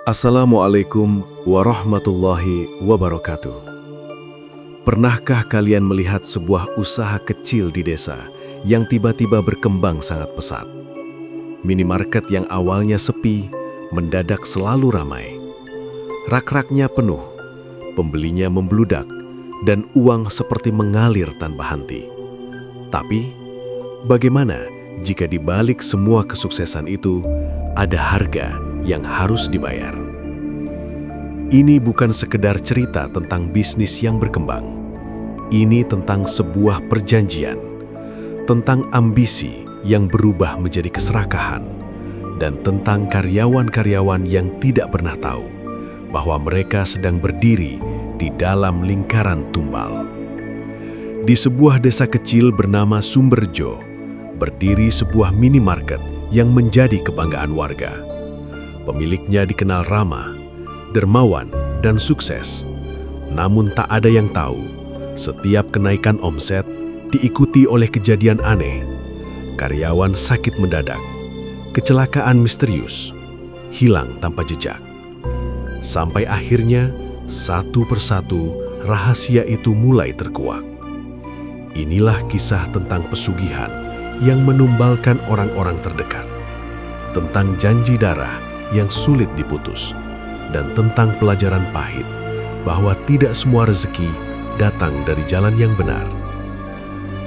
Assalamualaikum warahmatullahi wabarakatuh. Pernahkah kalian melihat sebuah usaha kecil di desa yang tiba-tiba berkembang sangat pesat? Minimarket yang awalnya sepi, mendadak selalu ramai. Rak-raknya penuh, pembelinya membludak, dan uang seperti mengalir tanpa henti. Tapi, bagaimana jika di balik semua kesuksesan itu ada harga yang harus dibayar? Ini bukan sekedar cerita tentang bisnis yang berkembang. Ini tentang sebuah perjanjian, tentang ambisi yang berubah menjadi keserakahan, dan tentang karyawan-karyawan yang tidak pernah tahu bahwa mereka sedang berdiri di dalam lingkaran tumbal. Di sebuah desa kecil bernama Sumberjo, berdiri sebuah minimarket yang menjadi kebanggaan warga. Pemiliknya dikenal ramah, dermawan, dan sukses. Namun tak ada yang tahu, setiap kenaikan omset diikuti oleh kejadian aneh. Karyawan sakit mendadak, kecelakaan misterius, hilang tanpa jejak. Sampai akhirnya, satu persatu rahasia itu mulai terkuak. Inilah kisah tentang pesugihan yang menumbalkan orang-orang terdekat, tentang janji darah yang sulit diputus, dan tentang pelajaran pahit bahwa tidak semua rezeki datang dari jalan yang benar.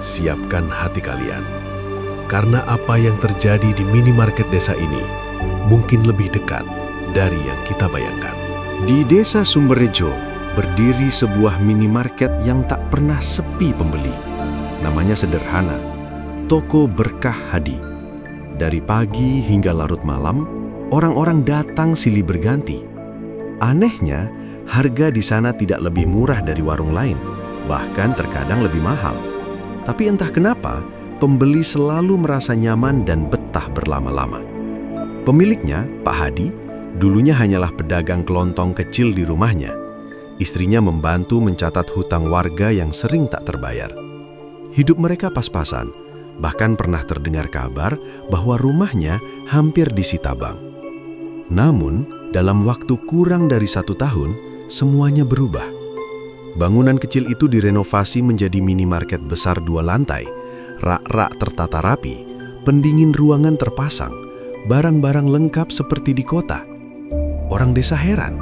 Siapkan hati kalian, karena apa yang terjadi di minimarket desa ini mungkin lebih dekat dari yang kita bayangkan. Di desa Sumberjo berdiri sebuah minimarket yang tak pernah sepi pembeli. Namanya sederhana, Toko Berkah Hadi. Dari pagi hingga larut malam, orang-orang datang silih berganti. Anehnya, harga di sana tidak lebih murah dari warung lain, bahkan terkadang lebih mahal. Tapi entah kenapa, pembeli selalu merasa nyaman dan betah berlama-lama. Pemiliknya, Pak Hadi, dulunya hanyalah pedagang kelontong kecil di rumahnya. Istrinya membantu mencatat hutang warga yang sering tak terbayar. Hidup mereka pas-pasan, bahkan pernah terdengar kabar bahwa rumahnya hampir disita bank. Namun, dalam waktu kurang dari 1 tahun, semuanya berubah. Bangunan kecil itu direnovasi menjadi minimarket besar 2 lantai, rak-rak tertata rapi, pendingin ruangan terpasang, barang-barang lengkap seperti di kota. Orang desa heran.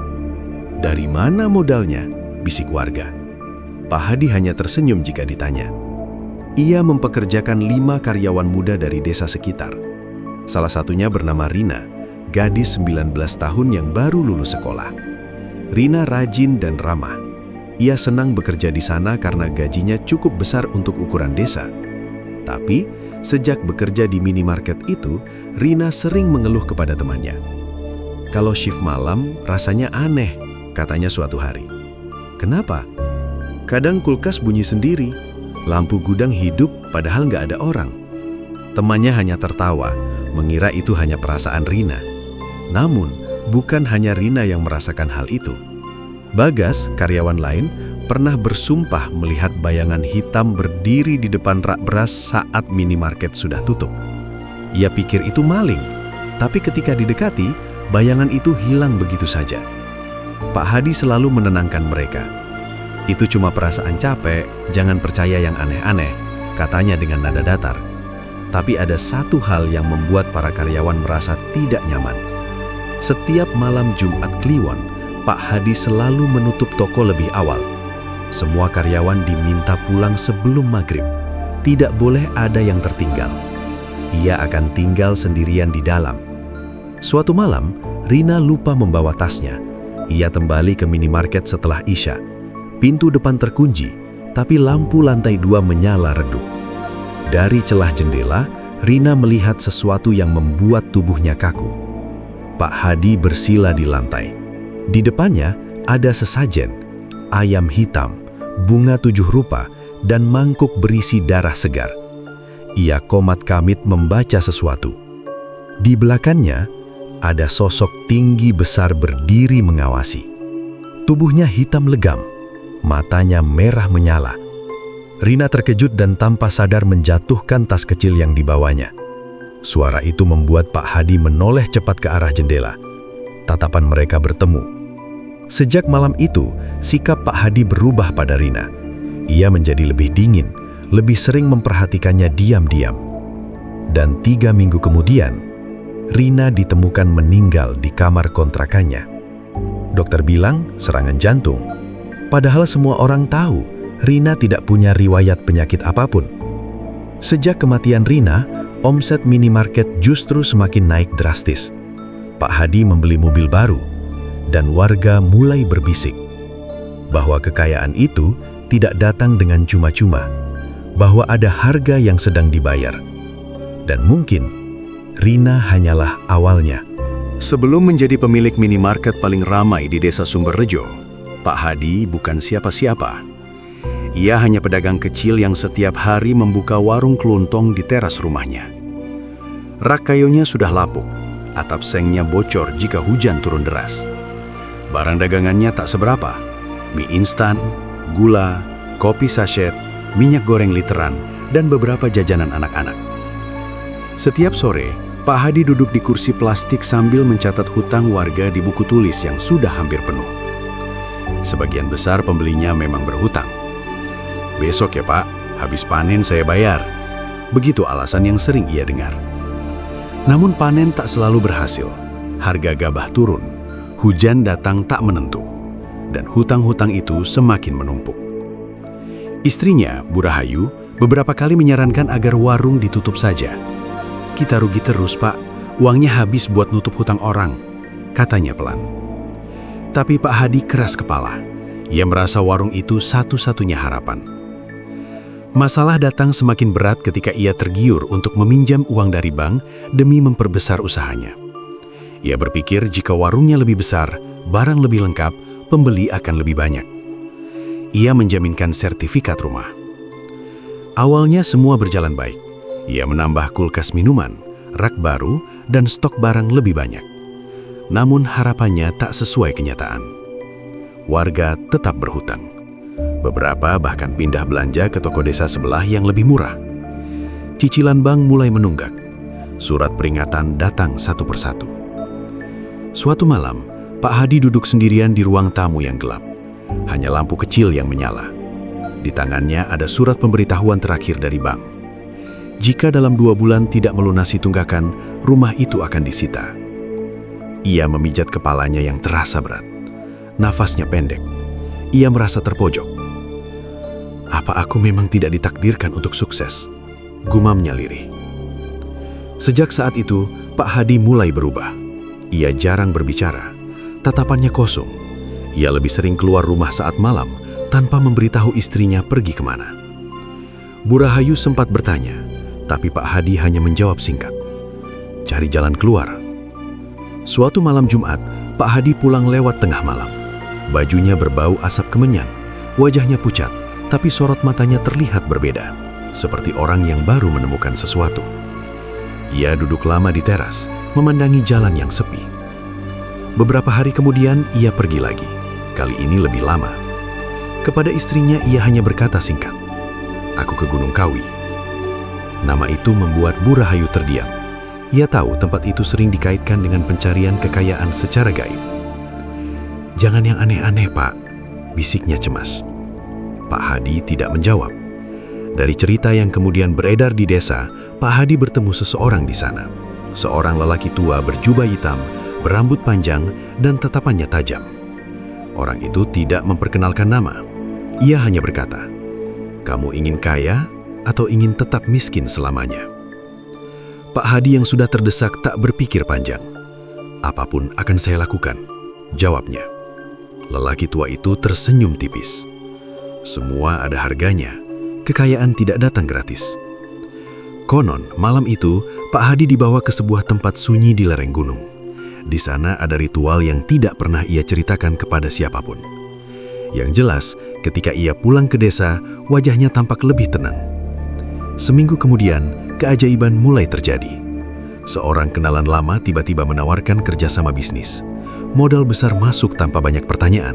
Dari mana modalnya? Bisik warga. Pak Hadi hanya tersenyum jika ditanya. Ia mempekerjakan 5 karyawan muda dari desa sekitar. Salah satunya bernama Rina, gadis 19 tahun yang baru lulus sekolah. Rina rajin dan ramah. Ia senang bekerja di sana karena gajinya cukup besar untuk ukuran desa. Tapi, sejak bekerja di minimarket itu, Rina sering mengeluh kepada temannya. Kalau shift malam, rasanya aneh, katanya suatu hari. Kenapa? Kadang kulkas bunyi sendiri, lampu gudang hidup padahal nggak ada orang. Temannya hanya tertawa, mengira itu hanya perasaan Rina. Namun, bukan hanya Rina yang merasakan hal itu. Bagas, karyawan lain, pernah bersumpah melihat bayangan hitam berdiri di depan rak beras saat minimarket sudah tutup. Ia pikir itu maling, tapi ketika didekati, bayangan itu hilang begitu saja. Pak Hadi selalu menenangkan mereka. Itu cuma perasaan capek, jangan percaya yang aneh-aneh, katanya dengan nada datar. Tapi ada satu hal yang membuat para karyawan merasa tidak nyaman. Setiap malam Jumat Kliwon, Pak Hadi selalu menutup toko lebih awal. Semua karyawan diminta pulang sebelum maghrib. Tidak boleh ada yang tertinggal. Ia akan tinggal sendirian di dalam. Suatu malam, Rina lupa membawa tasnya. Ia kembali ke minimarket setelah Isya. Pintu depan terkunci, tapi lampu lantai 2 menyala redup. Dari celah jendela, Rina melihat sesuatu yang membuat tubuhnya kaku. Pak Hadi bersila di lantai. Di depannya ada sesajen, ayam hitam, bunga 7 rupa, dan mangkuk berisi darah segar. Ia komat kamit membaca sesuatu. Di belakangnya, ada sosok tinggi besar berdiri mengawasi. Tubuhnya hitam legam, matanya merah menyala. Rina terkejut dan tanpa sadar menjatuhkan tas kecil yang dibawanya. Suara itu membuat Pak Hadi menoleh cepat ke arah jendela. Tatapan mereka bertemu. Sejak malam itu, sikap Pak Hadi berubah pada Rina. Ia menjadi lebih dingin, lebih sering memperhatikannya diam-diam. Dan 3 minggu kemudian, Rina ditemukan meninggal di kamar kontrakannya. Dokter bilang serangan jantung. Padahal semua orang tahu Rina tidak punya riwayat penyakit apapun. Sejak kematian Rina, omset minimarket justru semakin naik drastis. Pak Hadi membeli mobil baru, dan warga mulai berbisik bahwa kekayaan itu tidak datang dengan cuma-cuma, bahwa ada harga yang sedang dibayar. Dan mungkin Rina hanyalah awalnya. Sebelum menjadi pemilik minimarket paling ramai di Desa Sumberrejo, Pak Hadi bukan siapa-siapa. Ia hanya pedagang kecil yang setiap hari membuka warung kelontong di teras rumahnya. Rak kayunya sudah lapuk, atap sengnya bocor jika hujan turun deras. Barang dagangannya tak seberapa, mie instan, gula, kopi saset, minyak goreng literan, dan beberapa jajanan anak-anak. Setiap sore, Pak Hadi duduk di kursi plastik sambil mencatat hutang warga di buku tulis yang sudah hampir penuh. Sebagian besar pembelinya memang berhutang. "Besok ya Pak, habis panen saya bayar." Begitu alasan yang sering ia dengar. Namun panen tak selalu berhasil. Harga gabah turun, hujan datang tak menentu, dan hutang-hutang itu semakin menumpuk. Istrinya, Bu Rahayu, beberapa kali menyarankan agar warung ditutup saja. "Kita rugi terus Pak, uangnya habis buat nutup hutang orang," katanya pelan. Tapi Pak Hadi keras kepala. Ia merasa warung itu satu-satunya harapan. Masalah datang semakin berat ketika ia tergiur untuk meminjam uang dari bank demi memperbesar usahanya. Ia berpikir jika warungnya lebih besar, barang lebih lengkap, pembeli akan lebih banyak. Ia menjaminkan sertifikat rumah. Awalnya semua berjalan baik. Ia menambah kulkas minuman, rak baru, dan stok barang lebih banyak. Namun harapannya tak sesuai kenyataan. Warga tetap berhutang. Beberapa bahkan pindah belanja ke toko desa sebelah yang lebih murah. Cicilan bank mulai menunggak. Surat peringatan datang satu persatu. Suatu malam, Pak Hadi duduk sendirian di ruang tamu yang gelap. Hanya lampu kecil yang menyala. Di tangannya ada surat pemberitahuan terakhir dari bank. Jika dalam 2 bulan tidak melunasi tunggakan, rumah itu akan disita. Ia memijat kepalanya yang terasa berat. Nafasnya pendek. Ia merasa terpojok. "Apa aku memang tidak ditakdirkan untuk sukses?" gumamnya lirih. Sejak saat itu, Pak Hadi mulai berubah. Ia jarang berbicara. Tatapannya kosong. Ia lebih sering keluar rumah saat malam tanpa memberitahu istrinya pergi kemana. Bu Rahayu sempat bertanya, tapi Pak Hadi hanya menjawab singkat, "Cari jalan keluar." Suatu malam Jumat, Pak Hadi pulang lewat tengah malam. Bajunya berbau asap kemenyan, wajahnya pucat, tapi sorot matanya terlihat berbeda, seperti orang yang baru menemukan sesuatu. Ia duduk lama di teras, memandangi jalan yang sepi. Beberapa hari kemudian, ia pergi lagi, kali ini lebih lama. Kepada istrinya, ia hanya berkata singkat, "Aku ke Gunung Kawi." Nama itu membuat Bu Rahayu terdiam. Ia tahu tempat itu sering dikaitkan dengan pencarian kekayaan secara gaib. "Jangan yang aneh-aneh, Pak," bisiknya cemas. Pak Hadi tidak menjawab. Dari cerita yang kemudian beredar di desa, Pak Hadi bertemu seseorang di sana. Seorang lelaki tua berjubah hitam, berambut panjang, dan tatapannya tajam. Orang itu tidak memperkenalkan nama. Ia hanya berkata, "Kamu ingin kaya atau ingin tetap miskin selamanya?" Pak Hadi yang sudah terdesak tak berpikir panjang. "Apapun akan saya lakukan," jawabnya. Lelaki tua itu tersenyum tipis. Semua ada harganya. Kekayaan tidak datang gratis. Konon, malam itu, Pak Hadi dibawa ke sebuah tempat sunyi di lereng gunung. Di sana ada ritual yang tidak pernah ia ceritakan kepada siapapun. Yang jelas, ketika ia pulang ke desa, wajahnya tampak lebih tenang. Seminggu kemudian, keajaiban mulai terjadi. Seorang kenalan lama tiba-tiba menawarkan kerjasama bisnis. Modal besar masuk tanpa banyak pertanyaan.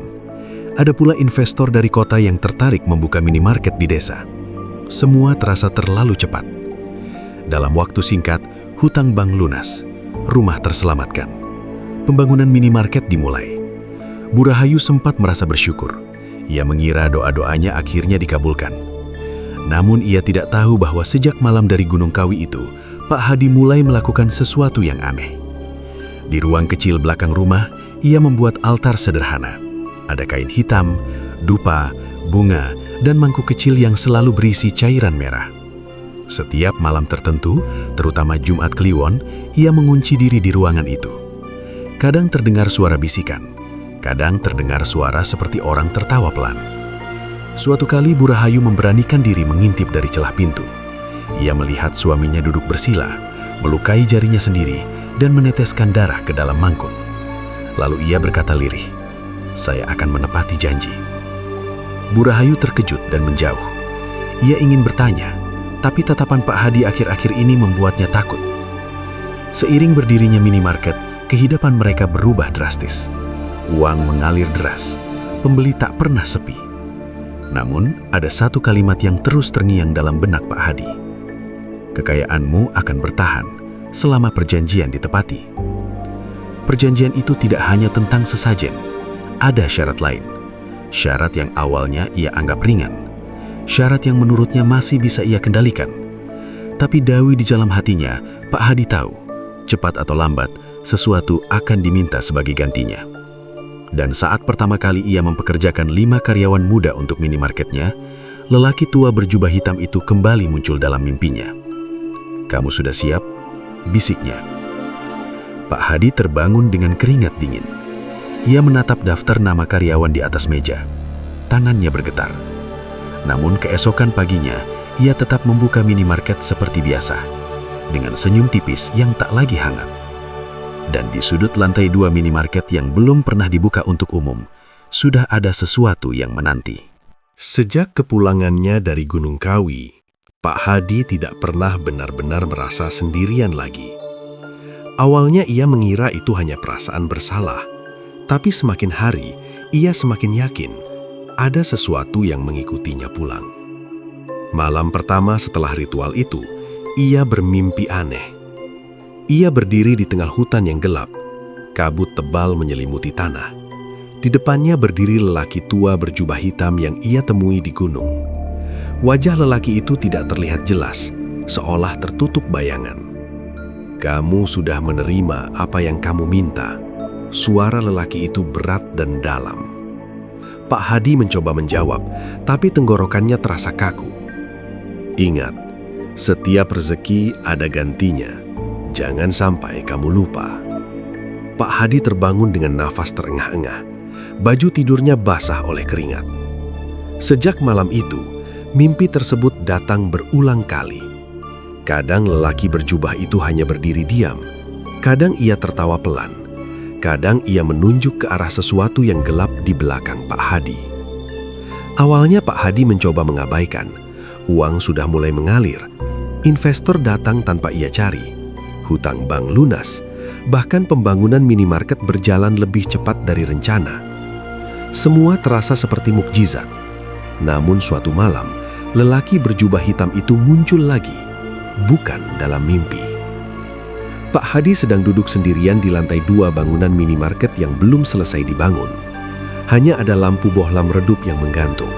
Ada pula investor dari kota yang tertarik membuka minimarket di desa. Semua terasa terlalu cepat. Dalam waktu singkat, hutang bank lunas. Rumah terselamatkan. Pembangunan minimarket dimulai. Bu Rahayu sempat merasa bersyukur. Ia mengira doa-doanya akhirnya dikabulkan. Namun ia tidak tahu bahwa sejak malam dari Gunung Kawi itu, Pak Hadi mulai melakukan sesuatu yang aneh. Di ruang kecil belakang rumah, ia membuat altar sederhana. Ada kain hitam, dupa, bunga, dan mangkuk kecil yang selalu berisi cairan merah. Setiap malam tertentu, terutama Jumat Kliwon, ia mengunci diri di ruangan itu. Kadang terdengar suara bisikan, kadang terdengar suara seperti orang tertawa pelan. Suatu kali Bu Rahayu memberanikan diri mengintip dari celah pintu. Ia melihat suaminya duduk bersila, melukai jarinya sendiri, dan meneteskan darah ke dalam mangkuk. Lalu ia berkata lirih, "Saya akan menepati janji." Bu Rahayu terkejut dan menjauh. Ia ingin bertanya, tapi tatapan Pak Hadi akhir-akhir ini membuatnya takut. Seiring berdirinya minimarket, kehidupan mereka berubah drastis. Uang mengalir deras, pembeli tak pernah sepi. Namun, ada satu kalimat yang terus terngiang dalam benak Pak Hadi. "Kekayaanmu akan bertahan selama perjanjian ditepati." Perjanjian itu tidak hanya tentang sesajen, ada syarat lain. Syarat yang awalnya ia anggap ringan, syarat yang menurutnya masih bisa ia kendalikan. Tapi dawi di dalam hatinya, Pak Hadi tahu, cepat atau lambat, sesuatu akan diminta sebagai gantinya. Dan saat pertama kali ia mempekerjakan 5 karyawan muda untuk minimarketnya, lelaki tua berjubah hitam itu kembali muncul dalam mimpinya. "Kamu sudah siap?" bisiknya. Pak Hadi terbangun dengan keringat dingin. Ia menatap daftar nama karyawan di atas meja. Tangannya bergetar. Namun keesokan paginya, ia tetap membuka minimarket seperti biasa, dengan senyum tipis yang tak lagi hangat. Dan di sudut lantai 2 minimarket yang belum pernah dibuka untuk umum, sudah ada sesuatu yang menanti. Sejak kepulangannya dari Gunung Kawi, Pak Hadi tidak pernah benar-benar merasa sendirian lagi. Awalnya ia mengira itu hanya perasaan bersalah, tapi semakin hari ia semakin yakin ada sesuatu yang mengikutinya pulang. Malam pertama setelah ritual itu, ia bermimpi aneh. Ia berdiri di tengah hutan yang gelap, kabut tebal menyelimuti tanah. Di depannya berdiri lelaki tua berjubah hitam yang ia temui di gunung. Wajah lelaki itu tidak terlihat jelas, seolah tertutup bayangan. "Kamu sudah menerima apa yang kamu minta." Suara lelaki itu berat dan dalam. Pak Hadi mencoba menjawab, tapi tenggorokannya terasa kaku. "Ingat, setiap rezeki ada gantinya. Jangan sampai kamu lupa." Pak Hadi terbangun dengan nafas terengah-engah. Baju tidurnya basah oleh keringat. Sejak malam itu, mimpi tersebut datang berulang kali. Kadang lelaki berjubah itu hanya berdiri diam. Kadang ia tertawa pelan. Kadang ia menunjuk ke arah sesuatu yang gelap di belakang Pak Hadi. Awalnya Pak Hadi mencoba mengabaikan. Uang sudah mulai mengalir. Investor datang tanpa ia cari. Hutang bank lunas. Bahkan pembangunan minimarket berjalan lebih cepat dari rencana. Semua terasa seperti mukjizat. Namun suatu malam, lelaki berjubah hitam itu muncul lagi, bukan dalam mimpi. Pak Hadi sedang duduk sendirian di lantai 2 bangunan minimarket yang belum selesai dibangun. Hanya ada lampu bohlam redup yang menggantung.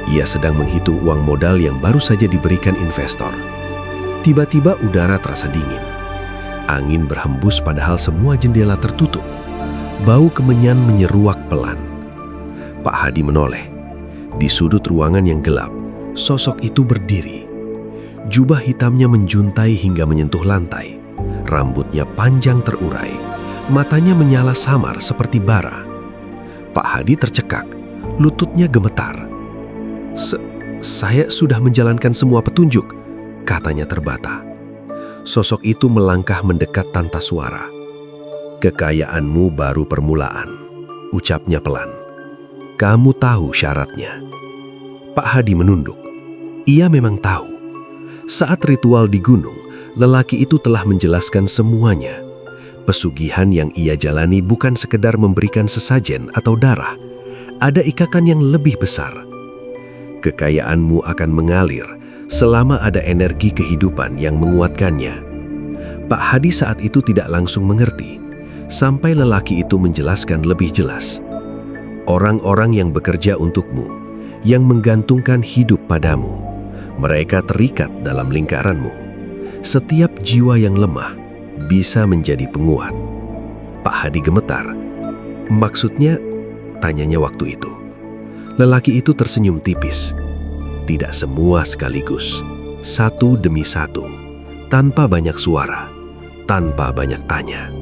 Ia sedang menghitung uang modal yang baru saja diberikan investor. Tiba-tiba udara terasa dingin. Angin berhembus padahal semua jendela tertutup. Bau kemenyan menyeruak pelan. Pak Hadi menoleh. Di sudut ruangan yang gelap, sosok itu berdiri. Jubah hitamnya menjuntai hingga menyentuh lantai. Rambutnya panjang terurai. Matanya menyala samar seperti bara. Pak Hadi tercekak. Lututnya gemetar. Saya sudah menjalankan semua petunjuk," katanya terbata. Sosok itu melangkah mendekat tanpa suara. "Kekayaanmu baru permulaan," ucapnya pelan. "Kamu tahu syaratnya." Pak Hadi menunduk. Ia memang tahu. Saat ritual di gunung, lelaki itu telah menjelaskan semuanya. Pesugihan yang ia jalani bukan sekedar memberikan sesajen atau darah. Ada ikatan yang lebih besar. Kekayaanmu akan mengalir selama ada energi kehidupan yang menguatkannya. Pak Hadi saat itu tidak langsung mengerti. sampai lelaki itu menjelaskan lebih jelas. Orang-orang yang bekerja untukmu, yang menggantungkan hidup padamu, mereka terikat dalam lingkaranmu. Setiap jiwa yang lemah bisa menjadi penguat. Pak Hadi gemetar. Maksudnya, tanyanya waktu itu. Lelaki itu tersenyum tipis. Tidak semua sekaligus, satu demi satu, tanpa banyak suara, tanpa banyak tanya.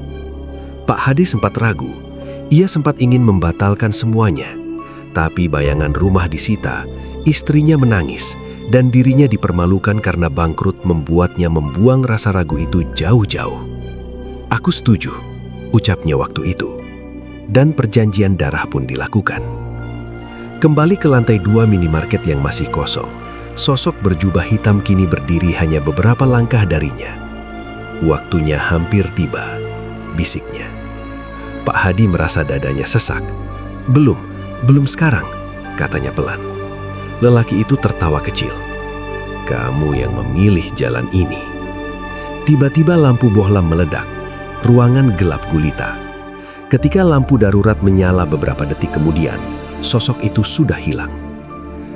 Pak Hadi sempat ragu. Ia sempat ingin membatalkan semuanya. Tapi bayangan rumah disita, istrinya menangis, dan dirinya dipermalukan karena bangkrut membuatnya membuang rasa ragu itu jauh-jauh. "Aku setuju," ucapnya waktu itu. Dan perjanjian darah pun dilakukan. Kembali ke lantai 2 minimarket yang masih kosong, sosok berjubah hitam kini berdiri hanya beberapa langkah darinya. "Waktunya hampir tiba," bisiknya. Pak Hadi merasa dadanya sesak. Belum sekarang," katanya pelan. Lelaki itu tertawa kecil. "Kamu yang memilih jalan ini." Tiba-tiba lampu bohlam meledak. Ruangan gelap gulita. Ketika lampu darurat menyala beberapa detik kemudian, sosok itu sudah hilang.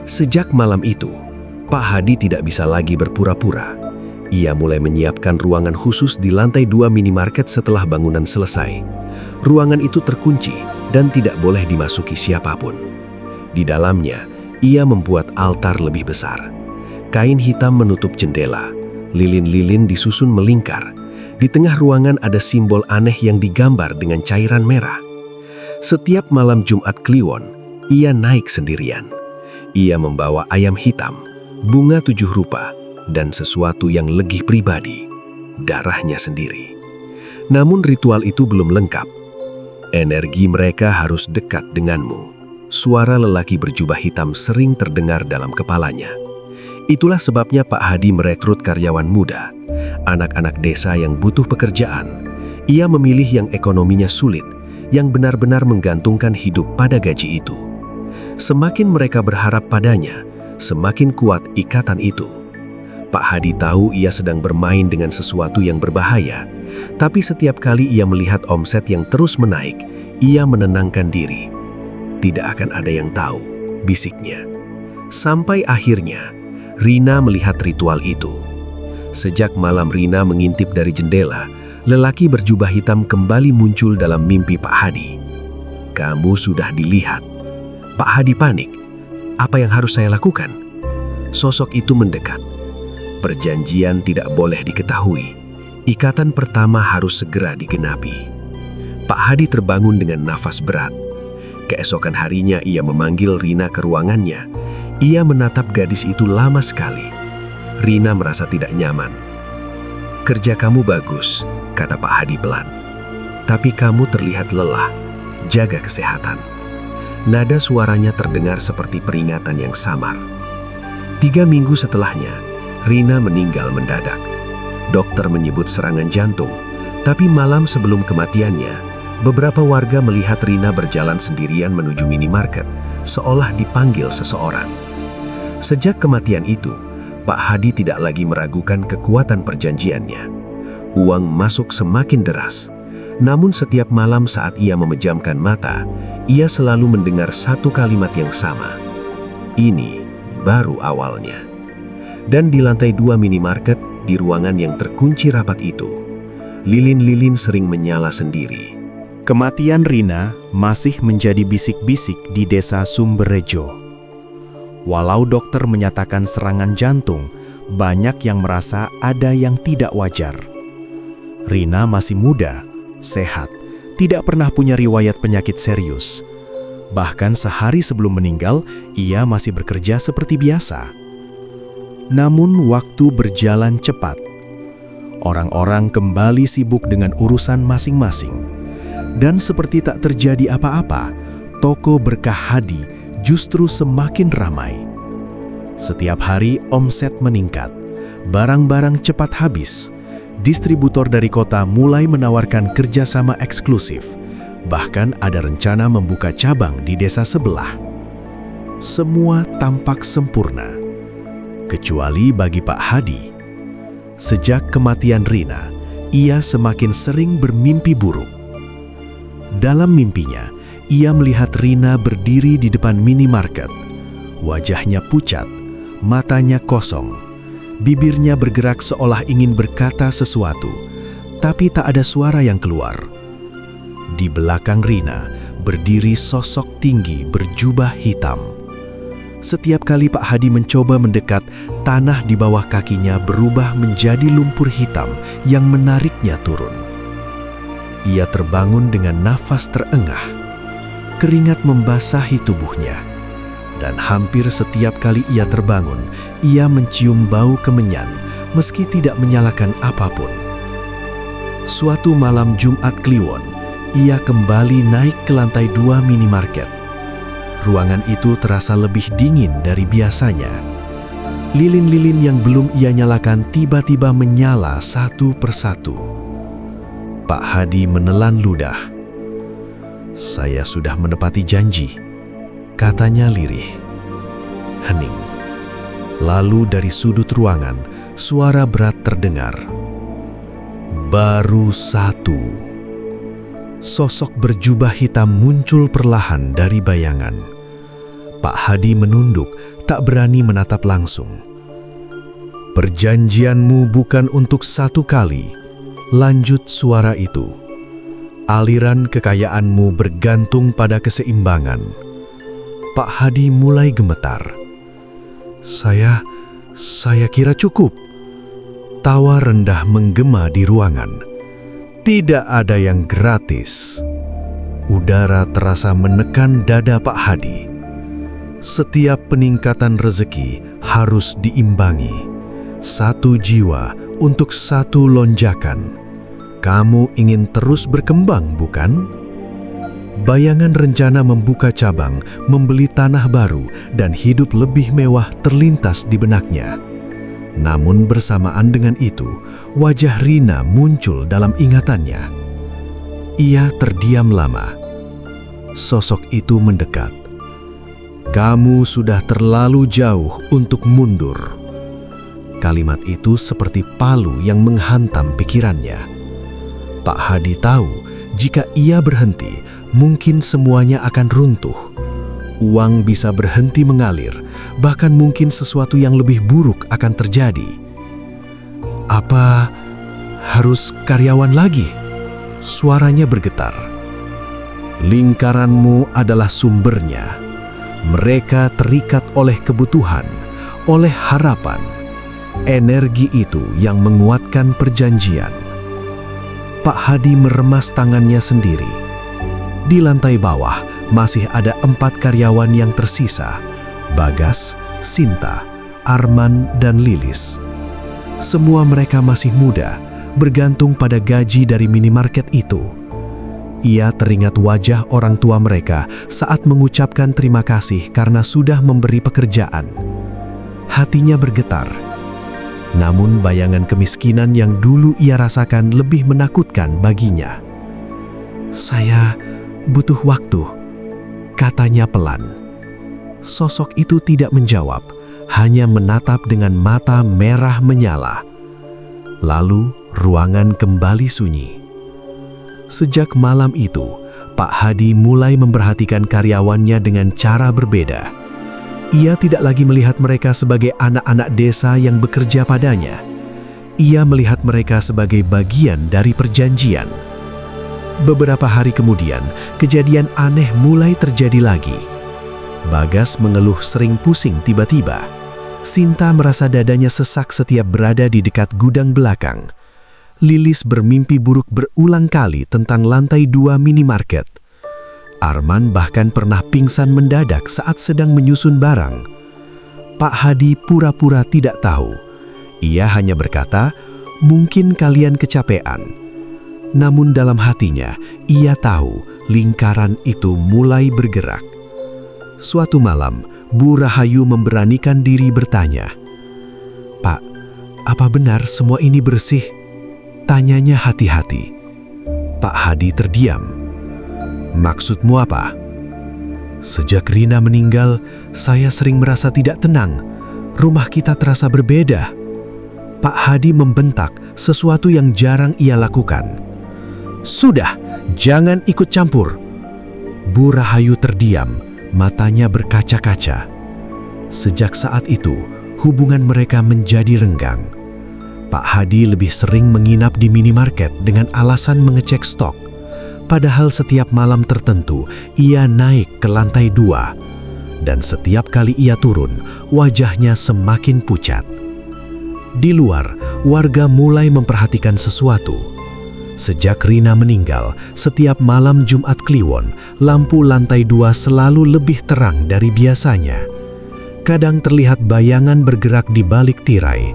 Sejak malam itu, Pak Hadi tidak bisa lagi berpura-pura. Ia mulai menyiapkan ruangan khusus di lantai 2 minimarket setelah bangunan selesai. Ruangan itu terkunci dan tidak boleh dimasuki siapapun. Di dalamnya, ia membuat altar lebih besar. Kain hitam menutup jendela, lilin-lilin disusun melingkar. Di tengah ruangan ada simbol aneh yang digambar dengan cairan merah. Setiap malam Jumat Kliwon, ia naik sendirian. Ia membawa ayam hitam, bunga 7 rupa, dan sesuatu yang legih pribadi, darahnya sendiri. Namun ritual itu belum lengkap. Energi mereka harus dekat denganmu. Suara lelaki berjubah hitam sering terdengar dalam kepalanya. Itulah sebabnya Pak Hadi merekrut karyawan muda, anak-anak desa yang butuh pekerjaan. Ia memilih yang ekonominya sulit, yang benar-benar menggantungkan hidup pada gaji itu. Semakin mereka berharap padanya, semakin kuat ikatan itu. Pak Hadi tahu ia sedang bermain dengan sesuatu yang berbahaya, tapi setiap kali ia melihat omset yang terus menaik, ia menenangkan diri. "Tidak akan ada yang tahu," bisiknya. Sampai akhirnya, Rina melihat ritual itu. Sejak malam Rina mengintip dari jendela, lelaki berjubah hitam kembali muncul dalam mimpi Pak Hadi. "Kamu sudah dilihat." Pak Hadi panik. "Apa yang harus saya lakukan?" Sosok itu mendekat. "Perjanjian tidak boleh diketahui. Ikatan pertama harus segera digenapi." Pak Hadi terbangun dengan nafas berat. Keesokan harinya ia memanggil Rina ke ruangannya. Ia menatap gadis itu lama sekali. Rina merasa tidak nyaman. "Kerja kamu bagus," kata Pak Hadi pelan. "Tapi kamu terlihat lelah. Jaga kesehatan." Nada suaranya terdengar seperti peringatan yang samar. 3 minggu setelahnya, Rina meninggal mendadak. Dokter menyebut serangan jantung, tapi malam sebelum kematiannya, beberapa warga melihat Rina berjalan sendirian menuju minimarket, seolah dipanggil seseorang. Sejak kematian itu, Pak Hadi tidak lagi meragukan kekuatan perjanjiannya. Uang masuk semakin deras, namun setiap malam saat ia memejamkan mata, ia selalu mendengar satu kalimat yang sama. "Ini baru awalnya." Dan di lantai 2 minimarket, di ruangan yang terkunci rapat itu, lilin-lilin sering menyala sendiri. Kematian Rina masih menjadi bisik-bisik di desa Sumberrejo. Walau dokter menyatakan serangan jantung, banyak yang merasa ada yang tidak wajar. Rina masih muda, sehat, tidak pernah punya riwayat penyakit serius. Bahkan sehari sebelum meninggal, ia masih bekerja seperti biasa. Namun waktu berjalan cepat. Orang-orang kembali sibuk dengan urusan masing-masing. Dan seperti tak terjadi apa-apa, toko Berkah Hadi justru semakin ramai. Setiap hari omset meningkat, barang-barang cepat habis. Distributor dari kota mulai menawarkan kerjasama eksklusif. Bahkan ada rencana membuka cabang di desa sebelah. Semua tampak sempurna, kecuali bagi Pak Hadi. Sejak kematian Rina, ia semakin sering bermimpi buruk. Dalam mimpinya, ia melihat Rina berdiri di depan minimarket. Wajahnya pucat, matanya kosong. Bibirnya bergerak seolah ingin berkata sesuatu, tapi tak ada suara yang keluar. Di belakang Rina berdiri sosok tinggi berjubah hitam. Setiap kali Pak Hadi mencoba mendekat, tanah di bawah kakinya berubah menjadi lumpur hitam yang menariknya turun. Ia terbangun dengan nafas terengah. Keringat membasahi tubuhnya. Dan hampir setiap kali ia terbangun, ia mencium bau kemenyan meski tidak menyalakan apapun. Suatu malam Jumat Kliwon, ia kembali naik ke lantai 2 minimarket. Ruangan itu terasa lebih dingin dari biasanya. Lilin-lilin yang belum ia nyalakan tiba-tiba menyala satu persatu. Pak Hadi menelan ludah. "Saya sudah menepati janji," katanya lirih. Hening. Lalu dari sudut ruangan, suara berat terdengar. "Baru satu." Sosok berjubah hitam muncul perlahan dari bayangan. Pak Hadi menunduk, tak berani menatap langsung. "Perjanjianmu bukan untuk satu kali," lanjut suara itu. "Aliran kekayaanmu bergantung pada keseimbangan." Pak Hadi mulai gemetar. Saya kira cukup." Tawa rendah menggema di ruangan. "Tidak ada yang gratis." Udara terasa menekan dada Pak Hadi. Setiap peningkatan rezeki harus diimbangi. Satu jiwa untuk satu lonjakan. Kamu ingin terus berkembang, bukan? Bayangan rencana membuka cabang, membeli tanah baru, dan hidup lebih mewah terlintas di benaknya. Namun bersamaan dengan itu, wajah Rina muncul dalam ingatannya. Ia terdiam lama. Sosok itu mendekat. "Kamu sudah terlalu jauh untuk mundur." Kalimat itu seperti palu yang menghantam pikirannya. Pak Hadi tahu jika ia berhenti, mungkin semuanya akan runtuh. Uang bisa berhenti mengalir, bahkan mungkin sesuatu yang lebih buruk akan terjadi. "Apa harus karyawan lagi?" Suaranya bergetar. "Lingkaranmu adalah sumbernya. Mereka terikat oleh kebutuhan, oleh harapan. Energi itu yang menguatkan perjanjian." Pak Hadi meremas tangannya sendiri. Di lantai bawah masih ada 4 karyawan yang tersisa: Bagas, Sinta, Arman, dan Lilis. Semua mereka masih muda, bergantung pada gaji dari minimarket itu. Ia teringat wajah orang tua mereka saat mengucapkan terima kasih karena sudah memberi pekerjaan. Hatinya bergetar. Namun bayangan kemiskinan yang dulu ia rasakan lebih menakutkan baginya. "Saya butuh waktu," katanya pelan. Sosok itu tidak menjawab, hanya menatap dengan mata merah menyala. Lalu ruangan kembali sunyi. Sejak malam itu, Pak Hadi mulai memperhatikan karyawannya dengan cara berbeda. Ia tidak lagi melihat mereka sebagai anak-anak desa yang bekerja padanya. Ia melihat mereka sebagai bagian dari perjanjian. Beberapa hari kemudian, kejadian aneh mulai terjadi lagi. Bagas mengeluh sering pusing tiba-tiba. Sinta merasa dadanya sesak setiap berada di dekat gudang belakang. Lilis bermimpi buruk berulang kali tentang lantai 2 minimarket. Arman bahkan pernah pingsan mendadak saat sedang menyusun barang. Pak Hadi pura-pura tidak tahu. Ia hanya berkata, "Mungkin kalian kecapean." Namun dalam hatinya, ia tahu lingkaran itu mulai bergerak. Suatu malam, Bu Rahayu memberanikan diri bertanya, "Pak, apa benar semua ini bersih?" Tanyanya hati-hati. Pak Hadi terdiam. "Maksudmu apa?" "Sejak Rina meninggal, saya sering merasa tidak tenang. Rumah kita terasa berbeda." Pak Hadi membentak sesuatu yang jarang ia lakukan. "Sudah, "Jangan ikut campur." Bu Rahayu terdiam, matanya berkaca-kaca. Sejak saat itu, hubungan mereka menjadi renggang. Pak Hadi lebih sering menginap di minimarket dengan alasan mengecek stok. Padahal setiap malam tertentu, ia naik ke lantai 2. Dan setiap kali ia turun, wajahnya semakin pucat. Di luar, warga mulai memperhatikan sesuatu. Sejak Rina meninggal, setiap malam Jumat Kliwon, lampu lantai 2 selalu lebih terang dari biasanya. Kadang terlihat bayangan bergerak di balik tirai.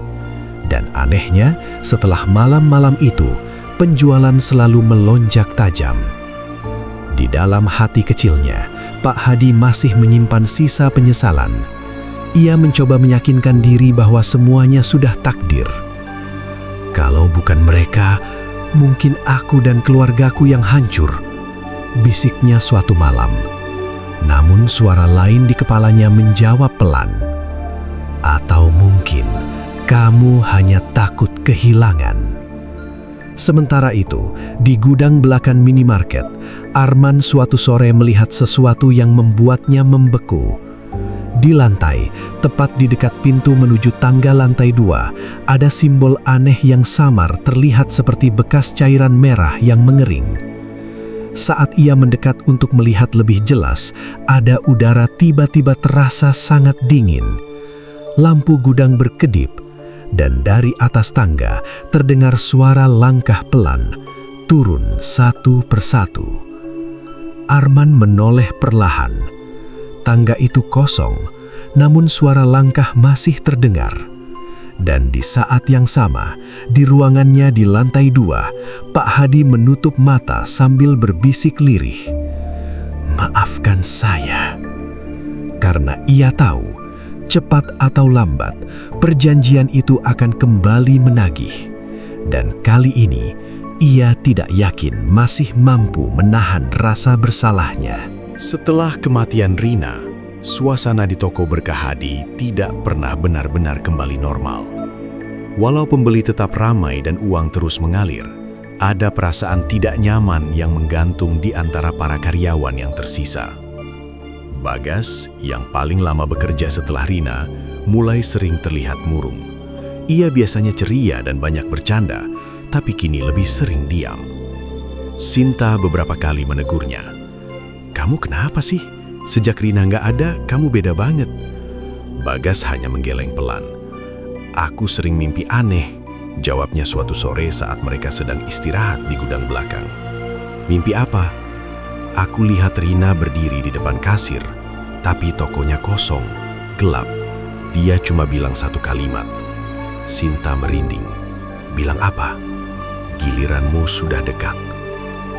Dan anehnya, setelah malam-malam itu, penjualan selalu melonjak tajam. Di dalam hati kecilnya, Pak Hadi masih menyimpan sisa penyesalan. Ia mencoba meyakinkan diri bahwa semuanya sudah takdir. "Kalau bukan mereka, mungkin aku dan keluargaku yang hancur," bisiknya suatu malam. Namun suara lain di kepalanya menjawab pelan, "Atau mungkin kamu hanya takut kehilangan." Sementara itu, di gudang belakang minimarket, Arman suatu sore melihat sesuatu yang membuatnya membeku. Di lantai, tepat di dekat pintu menuju tangga lantai 2, ada simbol aneh yang samar terlihat seperti bekas cairan merah yang mengering. Saat ia mendekat untuk melihat lebih jelas, ada udara tiba-tiba terasa sangat dingin. Lampu gudang berkedip, dan dari atas tangga terdengar suara langkah pelan, turun satu persatu. Arman menoleh perlahan. Tangga itu kosong, namun suara langkah masih terdengar. Dan di saat yang sama, di ruangannya di lantai 2, Pak Hadi menutup mata sambil berbisik lirih, "Maafkan saya." Karena ia tahu, cepat atau lambat, perjanjian itu akan kembali menagih. Dan kali ini, ia tidak yakin masih mampu menahan rasa bersalahnya. Setelah kematian Rina, suasana di toko Berkah Hadi tidak pernah benar-benar kembali normal. Walau pembeli tetap ramai dan uang terus mengalir, ada perasaan tidak nyaman yang menggantung di antara para karyawan yang tersisa. Bagas, yang paling lama bekerja setelah Rina, mulai sering terlihat murung. Ia biasanya ceria dan banyak bercanda, tapi kini lebih sering diam. Sinta beberapa kali menegurnya. "Kamu kenapa sih? Sejak Rina nggak ada, kamu beda banget." Bagas hanya menggeleng pelan. "Aku sering mimpi aneh," jawabnya suatu sore saat mereka sedang istirahat di gudang belakang. "Mimpi apa?" "Aku lihat Rina berdiri di depan kasir, tapi tokonya kosong, gelap. Dia cuma bilang satu kalimat." Sinta merinding. "Bilang apa?" "Giliranmu sudah dekat."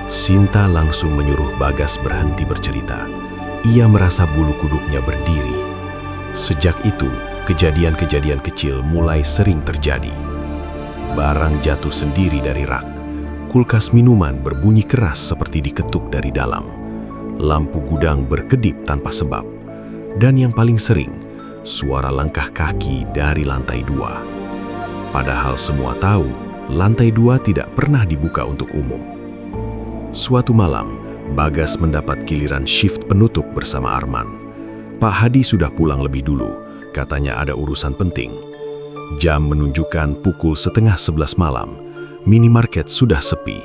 Sinta langsung menyuruh Bagas berhenti bercerita. Ia merasa bulu kuduknya berdiri. Sejak itu, kejadian-kejadian kecil mulai sering terjadi. Barang jatuh sendiri dari rak. Kulkas minuman berbunyi keras seperti diketuk dari dalam. Lampu gudang berkedip tanpa sebab. Dan yang paling sering, suara langkah kaki dari lantai 2. Padahal semua tahu, lantai 2 tidak pernah dibuka untuk umum. Suatu malam, Bagas mendapat giliran shift penutup bersama Arman. Pak Hadi sudah pulang lebih dulu. Katanya ada urusan penting. Jam menunjukkan pukul 10:30 malam. Minimarket sudah sepi.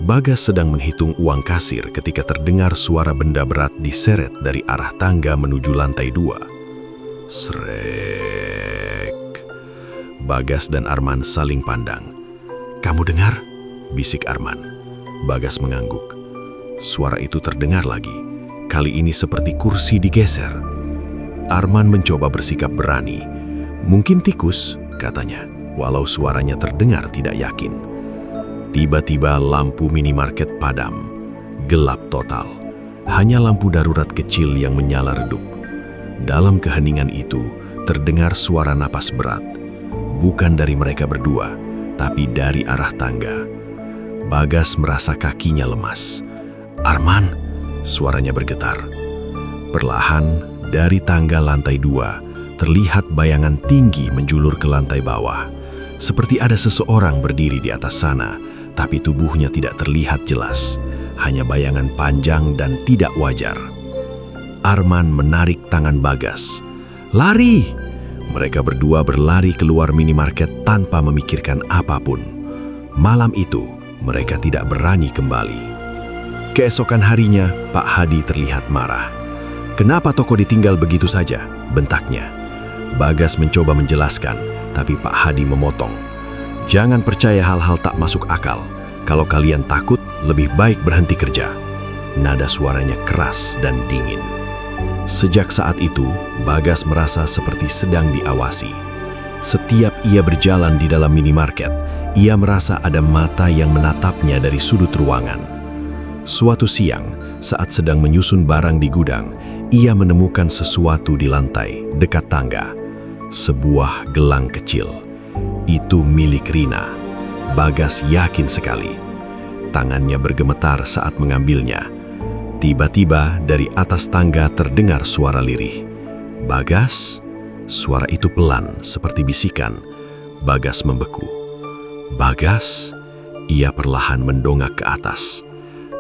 Bagas sedang menghitung uang kasir ketika terdengar suara benda berat diseret dari arah tangga menuju lantai 2. Srek. Bagas dan Arman saling pandang. "Kamu dengar?" bisik Arman. Bagas mengangguk. Suara itu terdengar lagi. Kali ini seperti kursi digeser. Arman mencoba bersikap berani. "Mungkin tikus," katanya, walau suaranya terdengar tidak yakin. Tiba-tiba lampu minimarket padam. Gelap total. Hanya lampu darurat kecil yang menyala redup. Dalam keheningan itu, terdengar suara napas berat. Bukan dari mereka berdua, tapi dari arah tangga. Bagas merasa kakinya lemas. "Arman!" suaranya bergetar. Perlahan, dari tangga lantai 2, terlihat bayangan tinggi menjulur ke lantai bawah. Seperti ada seseorang berdiri di atas sana, tapi tubuhnya tidak terlihat jelas. hanya bayangan panjang dan tidak wajar. Arman menarik tangan Bagas. "Lari!" Mereka berdua berlari keluar minimarket tanpa memikirkan apapun. Malam itu, mereka tidak berani kembali. Keesokan harinya, Pak Hadi terlihat marah. "Kenapa toko ditinggal begitu saja?" bentaknya. Bagas mencoba menjelaskan, tapi Pak Hadi memotong. "Jangan percaya hal-hal tak masuk akal. Kalau kalian takut, lebih baik berhenti kerja." Nada suaranya keras dan dingin. Sejak saat itu, Bagas merasa seperti sedang diawasi. Setiap ia berjalan di dalam minimarket, ia merasa ada mata yang menatapnya dari sudut ruangan. Suatu siang, saat sedang menyusun barang di gudang, ia menemukan sesuatu di lantai dekat tangga. Sebuah gelang kecil. Itu milik Rina. Bagas yakin sekali. Tangannya bergemetar saat mengambilnya. Tiba-tiba dari atas tangga terdengar suara lirih. "Bagas?" Suara itu pelan seperti bisikan. Bagas membeku. "Bagas?" Ia perlahan mendongak ke atas.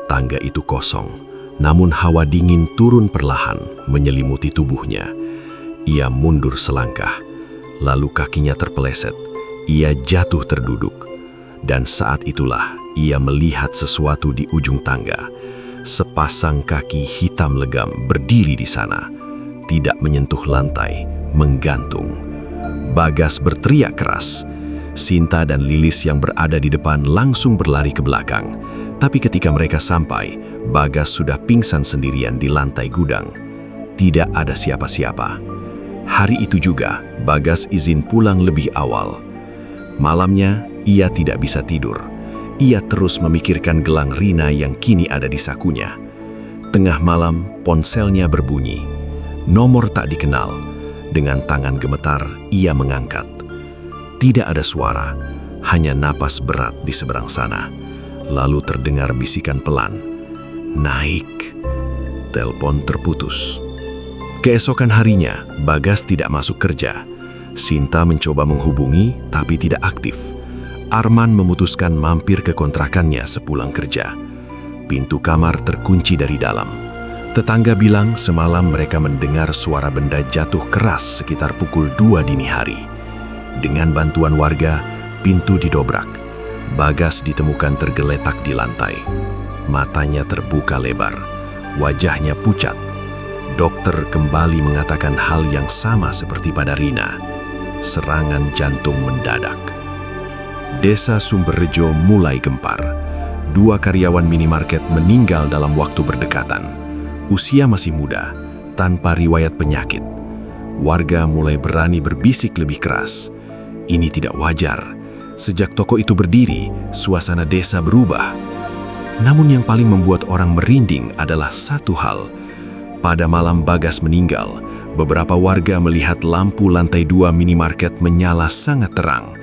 Tangga itu kosong, namun hawa dingin turun perlahan menyelimuti tubuhnya. Ia mundur selangkah, lalu kakinya terpeleset. Ia jatuh terduduk. Dan saat itulah ia melihat sesuatu di ujung tangga. Sepasang kaki hitam legam berdiri di sana, tidak menyentuh lantai, menggantung. Bagas berteriak keras. Sinta dan Lilis yang berada di depan langsung berlari ke belakang. Tapi ketika mereka sampai, Bagas sudah pingsan sendirian di lantai gudang. Tidak ada siapa-siapa. Hari itu juga, Bagas izin pulang lebih awal. Malamnya, ia tidak bisa tidur. Ia terus memikirkan gelang Rina yang kini ada di sakunya. Tengah malam, ponselnya berbunyi. Nomor tak dikenal. Dengan tangan gemetar, ia mengangkat. Tidak ada suara, hanya napas berat di seberang sana. Lalu terdengar bisikan pelan. "Naik." Telepon terputus. Keesokan harinya, Bagas tidak masuk kerja. Sinta mencoba menghubungi, tapi tidak aktif. Arman memutuskan mampir ke kontrakannya sepulang kerja. Pintu kamar terkunci dari dalam. Tetangga bilang semalam mereka mendengar suara benda jatuh keras sekitar pukul 2 dini hari. Dengan bantuan warga, pintu didobrak. Bagas ditemukan tergeletak di lantai. Matanya terbuka lebar, wajahnya pucat. Dokter kembali mengatakan hal yang sama seperti pada Rina. Serangan jantung mendadak. Desa Sumberrejo mulai gempar. 2 karyawan minimarket meninggal dalam waktu berdekatan. Usia masih muda, tanpa riwayat penyakit. Warga mulai berani berbisik lebih keras. Ini tidak wajar. Sejak toko itu berdiri, suasana desa berubah. Namun yang paling membuat orang merinding adalah satu hal. Pada malam Bagas meninggal, beberapa warga melihat lampu lantai 2 minimarket menyala sangat terang.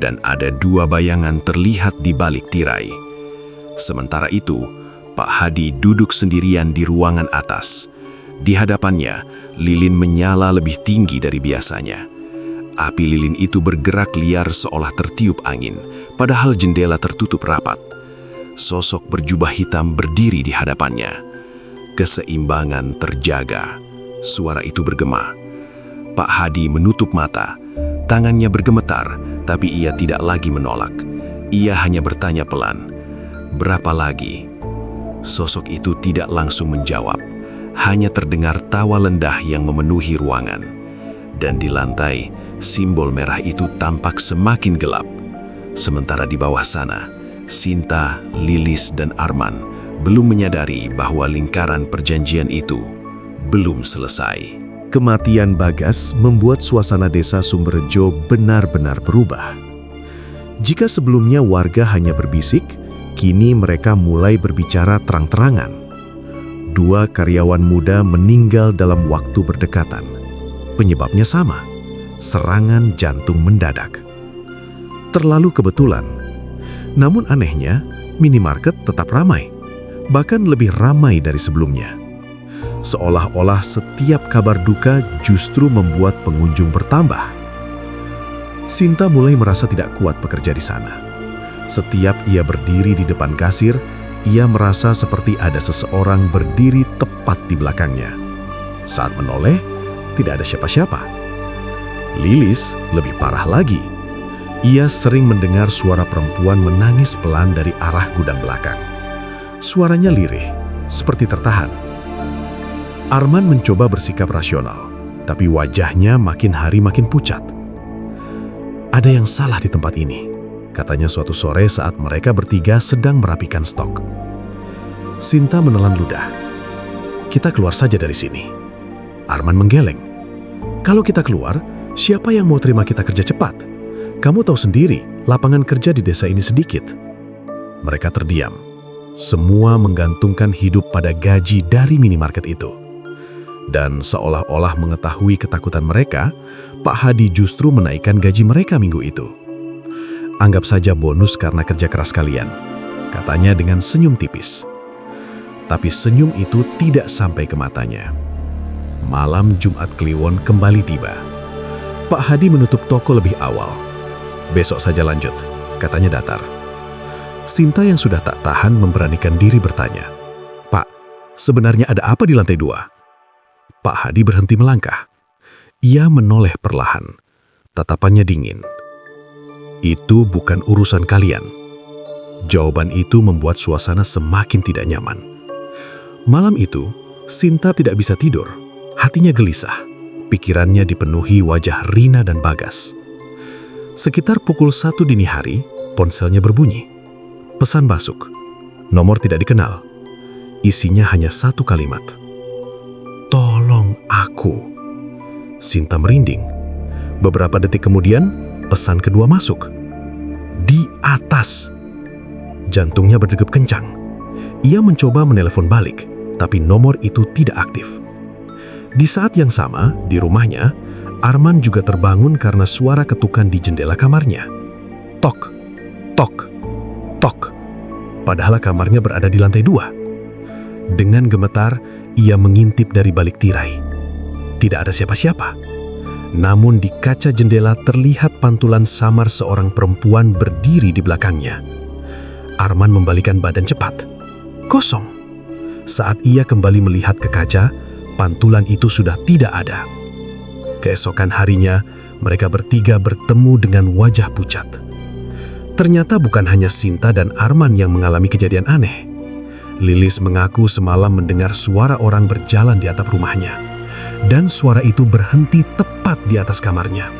Dan ada 2 bayangan terlihat di balik tirai. Sementara itu, Pak Hadi duduk sendirian di ruangan atas. Di hadapannya, lilin menyala lebih tinggi dari biasanya. Api lilin itu bergerak liar seolah tertiup angin, padahal jendela tertutup rapat. Sosok berjubah hitam berdiri di hadapannya. Keseimbangan terjaga. Suara itu bergema. Pak Hadi menutup mata. Tangannya bergemetar, tapi ia tidak lagi menolak. Ia hanya bertanya pelan, "Berapa lagi?" Sosok itu tidak langsung menjawab. Hanya terdengar tawa lendah yang memenuhi ruangan. Dan di lantai, simbol merah itu tampak semakin gelap. Sementara di bawah sana, Sinta, Lilis, dan Arman belum menyadari bahwa lingkaran perjanjian itu belum selesai. Kematian Bagas membuat suasana desa Sumberrejo benar-benar berubah. Jika sebelumnya warga hanya berbisik, kini mereka mulai berbicara terang-terangan. 2 karyawan muda meninggal dalam waktu berdekatan. Penyebabnya sama, serangan jantung mendadak. Terlalu kebetulan. Namun anehnya, minimarket tetap ramai, bahkan lebih ramai dari sebelumnya. Seolah-olah setiap kabar duka justru membuat pengunjung bertambah. Sinta mulai merasa tidak kuat bekerja di sana. Setiap ia berdiri di depan kasir, ia merasa seperti ada seseorang berdiri tepat di belakangnya. Saat menoleh, tidak ada siapa-siapa. Lilis lebih parah lagi. Ia sering mendengar suara perempuan menangis pelan dari arah gudang belakang. Suaranya lirih, seperti tertahan. Arman mencoba bersikap rasional, tapi wajahnya makin hari makin pucat. Ada yang salah di tempat ini, katanya suatu sore saat mereka bertiga sedang merapikan stok. Sinta menelan ludah. Kita keluar saja dari sini. Arman menggeleng. Kalau kita keluar, siapa yang mau terima kita kerja cepat? Kamu tahu sendiri, lapangan kerja di desa ini sedikit. Mereka terdiam. Semua menggantungkan hidup pada gaji dari minimarket itu. Dan seolah-olah mengetahui ketakutan mereka, Pak Hadi justru menaikkan gaji mereka minggu itu. Anggap saja bonus karena kerja keras kalian, katanya dengan senyum tipis. Tapi senyum itu tidak sampai ke matanya. Malam Jumat Kliwon kembali tiba. Pak Hadi menutup toko lebih awal. Besok saja lanjut, katanya datar. Sinta yang sudah tak tahan memberanikan diri bertanya, "Pak, sebenarnya ada apa di lantai 2?" Pak Hadi berhenti melangkah. Ia menoleh perlahan. Tatapannya dingin. "Itu bukan urusan kalian." Jawaban itu membuat suasana semakin tidak nyaman. Malam itu, Sinta tidak bisa tidur. Hatinya gelisah. Pikirannya dipenuhi wajah Rina dan Bagas. Sekitar pukul 1 dini hari, ponselnya berbunyi. Pesan masuk. Nomor tidak dikenal. Isinya hanya satu kalimat. "Tolong aku." Sinta merinding. Beberapa detik kemudian, pesan kedua masuk. "Di atas." Jantungnya berdegup kencang. Ia mencoba menelepon balik, tapi nomor itu tidak aktif. Di saat yang sama, di rumahnya, Arman juga terbangun karena suara ketukan di jendela kamarnya. Tok, tok, tok. Padahal kamarnya berada di lantai 2. Dengan gemetar, ia mengintip dari balik tirai. Tidak ada siapa-siapa. Namun di kaca jendela terlihat pantulan samar seorang perempuan berdiri di belakangnya. Arman membalikkan badan cepat. Kosong. Saat ia kembali melihat ke kaca, pantulan itu sudah tidak ada. Keesokan harinya, mereka bertiga bertemu dengan wajah pucat. Ternyata bukan hanya Sinta dan Arman yang mengalami kejadian aneh. Lilis mengaku semalam mendengar suara orang berjalan di atap rumahnya, dan suara itu berhenti tepat di atas kamarnya.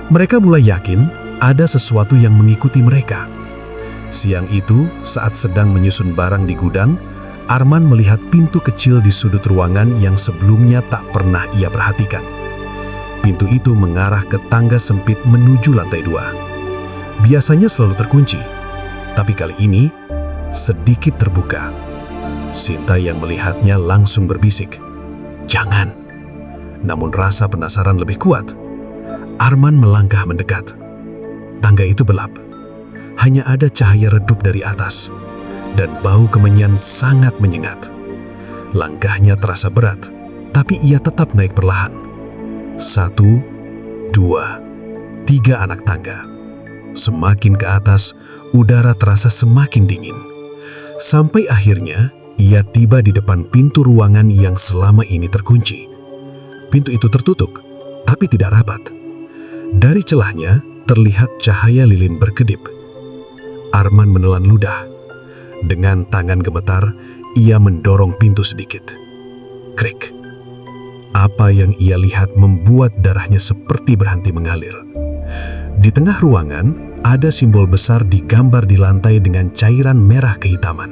Mereka mulai yakin ada sesuatu yang mengikuti mereka. Siang itu, saat sedang menyusun barang di gudang, Arman melihat pintu kecil di sudut ruangan yang sebelumnya tak pernah ia perhatikan. Pintu itu mengarah ke tangga sempit menuju lantai 2. Biasanya selalu terkunci, tapi kali ini sedikit terbuka. Sinta yang melihatnya langsung berbisik, "Jangan." Namun rasa penasaran lebih kuat. Arman melangkah mendekat. Tangga itu gelap. Hanya ada cahaya redup dari atas, dan bau kemenyan sangat menyengat. Langkahnya terasa berat, tapi ia tetap naik perlahan. 1, 2, 3 anak tangga. Semakin ke atas, udara terasa semakin dingin. Sampai akhirnya, ia tiba di depan pintu ruangan yang selama ini terkunci. Pintu itu tertutup, tapi tidak rapat. Dari celahnya, terlihat cahaya lilin berkedip. Arman menelan ludah. Dengan tangan gemetar, ia mendorong pintu sedikit. Krik. Apa yang ia lihat membuat darahnya seperti berhenti mengalir. Di tengah ruangan, ada simbol besar digambar di lantai dengan cairan merah kehitaman.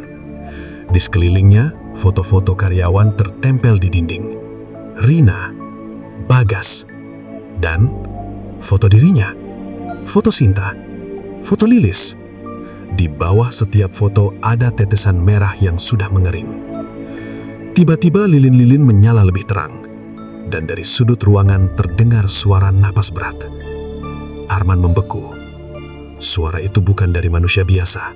Di sekelilingnya, foto-foto karyawan tertempel di dinding. Rina, Bagas, dan foto dirinya. Foto Sinta, foto Lilis. Di bawah setiap foto ada tetesan merah yang sudah mengering. Tiba-tiba lilin-lilin menyala lebih terang. Dan dari sudut ruangan terdengar suara napas berat. Arman membeku. Suara itu bukan dari manusia biasa.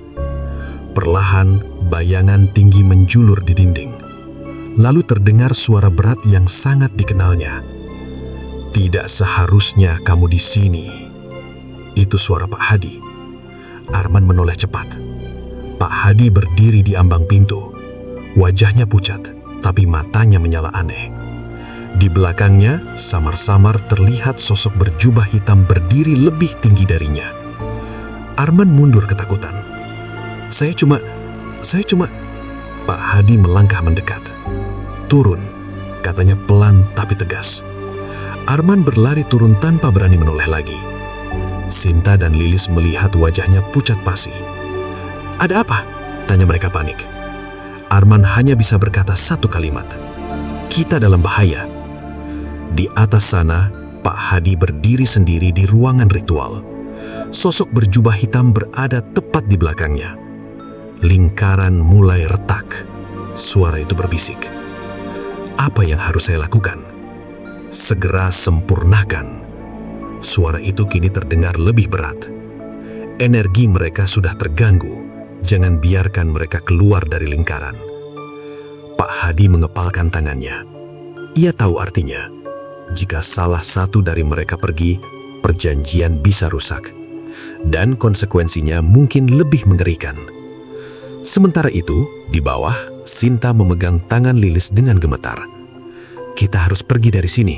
Perlahan, bayangan tinggi menjulur di dinding. Lalu terdengar suara berat yang sangat dikenalnya. "Tidak seharusnya kamu di sini." Itu suara Pak Hadi. Arman menoleh cepat. Pak Hadi berdiri di ambang pintu. Wajahnya pucat, tapi matanya menyala aneh. Di belakangnya, samar-samar terlihat sosok berjubah hitam berdiri lebih tinggi darinya. Arman mundur ketakutan. Saya cuma... Pak Hadi melangkah mendekat. Turun, katanya pelan tapi tegas. Arman berlari turun tanpa berani menoleh lagi. Sinta dan Lilis melihat wajahnya pucat pasi. "Ada apa?" tanya mereka panik. Arman hanya bisa berkata satu kalimat. "Kita dalam bahaya." Di atas sana, Pak Hadi berdiri sendiri di ruangan ritual. Sosok berjubah hitam berada tepat di belakangnya. Lingkaran mulai retak. Suara itu berbisik. Apa yang harus saya lakukan? Segera sempurnakan. Suara itu kini terdengar lebih berat. Energi mereka sudah terganggu. Jangan biarkan mereka keluar dari lingkaran. Pak Hadi mengepalkan tangannya. Ia tahu artinya. Jika salah satu dari mereka pergi, perjanjian bisa rusak. Dan konsekuensinya mungkin lebih mengerikan. Sementara itu, di bawah, Sinta memegang tangan Lilis dengan gemetar. "Kita harus pergi dari sini."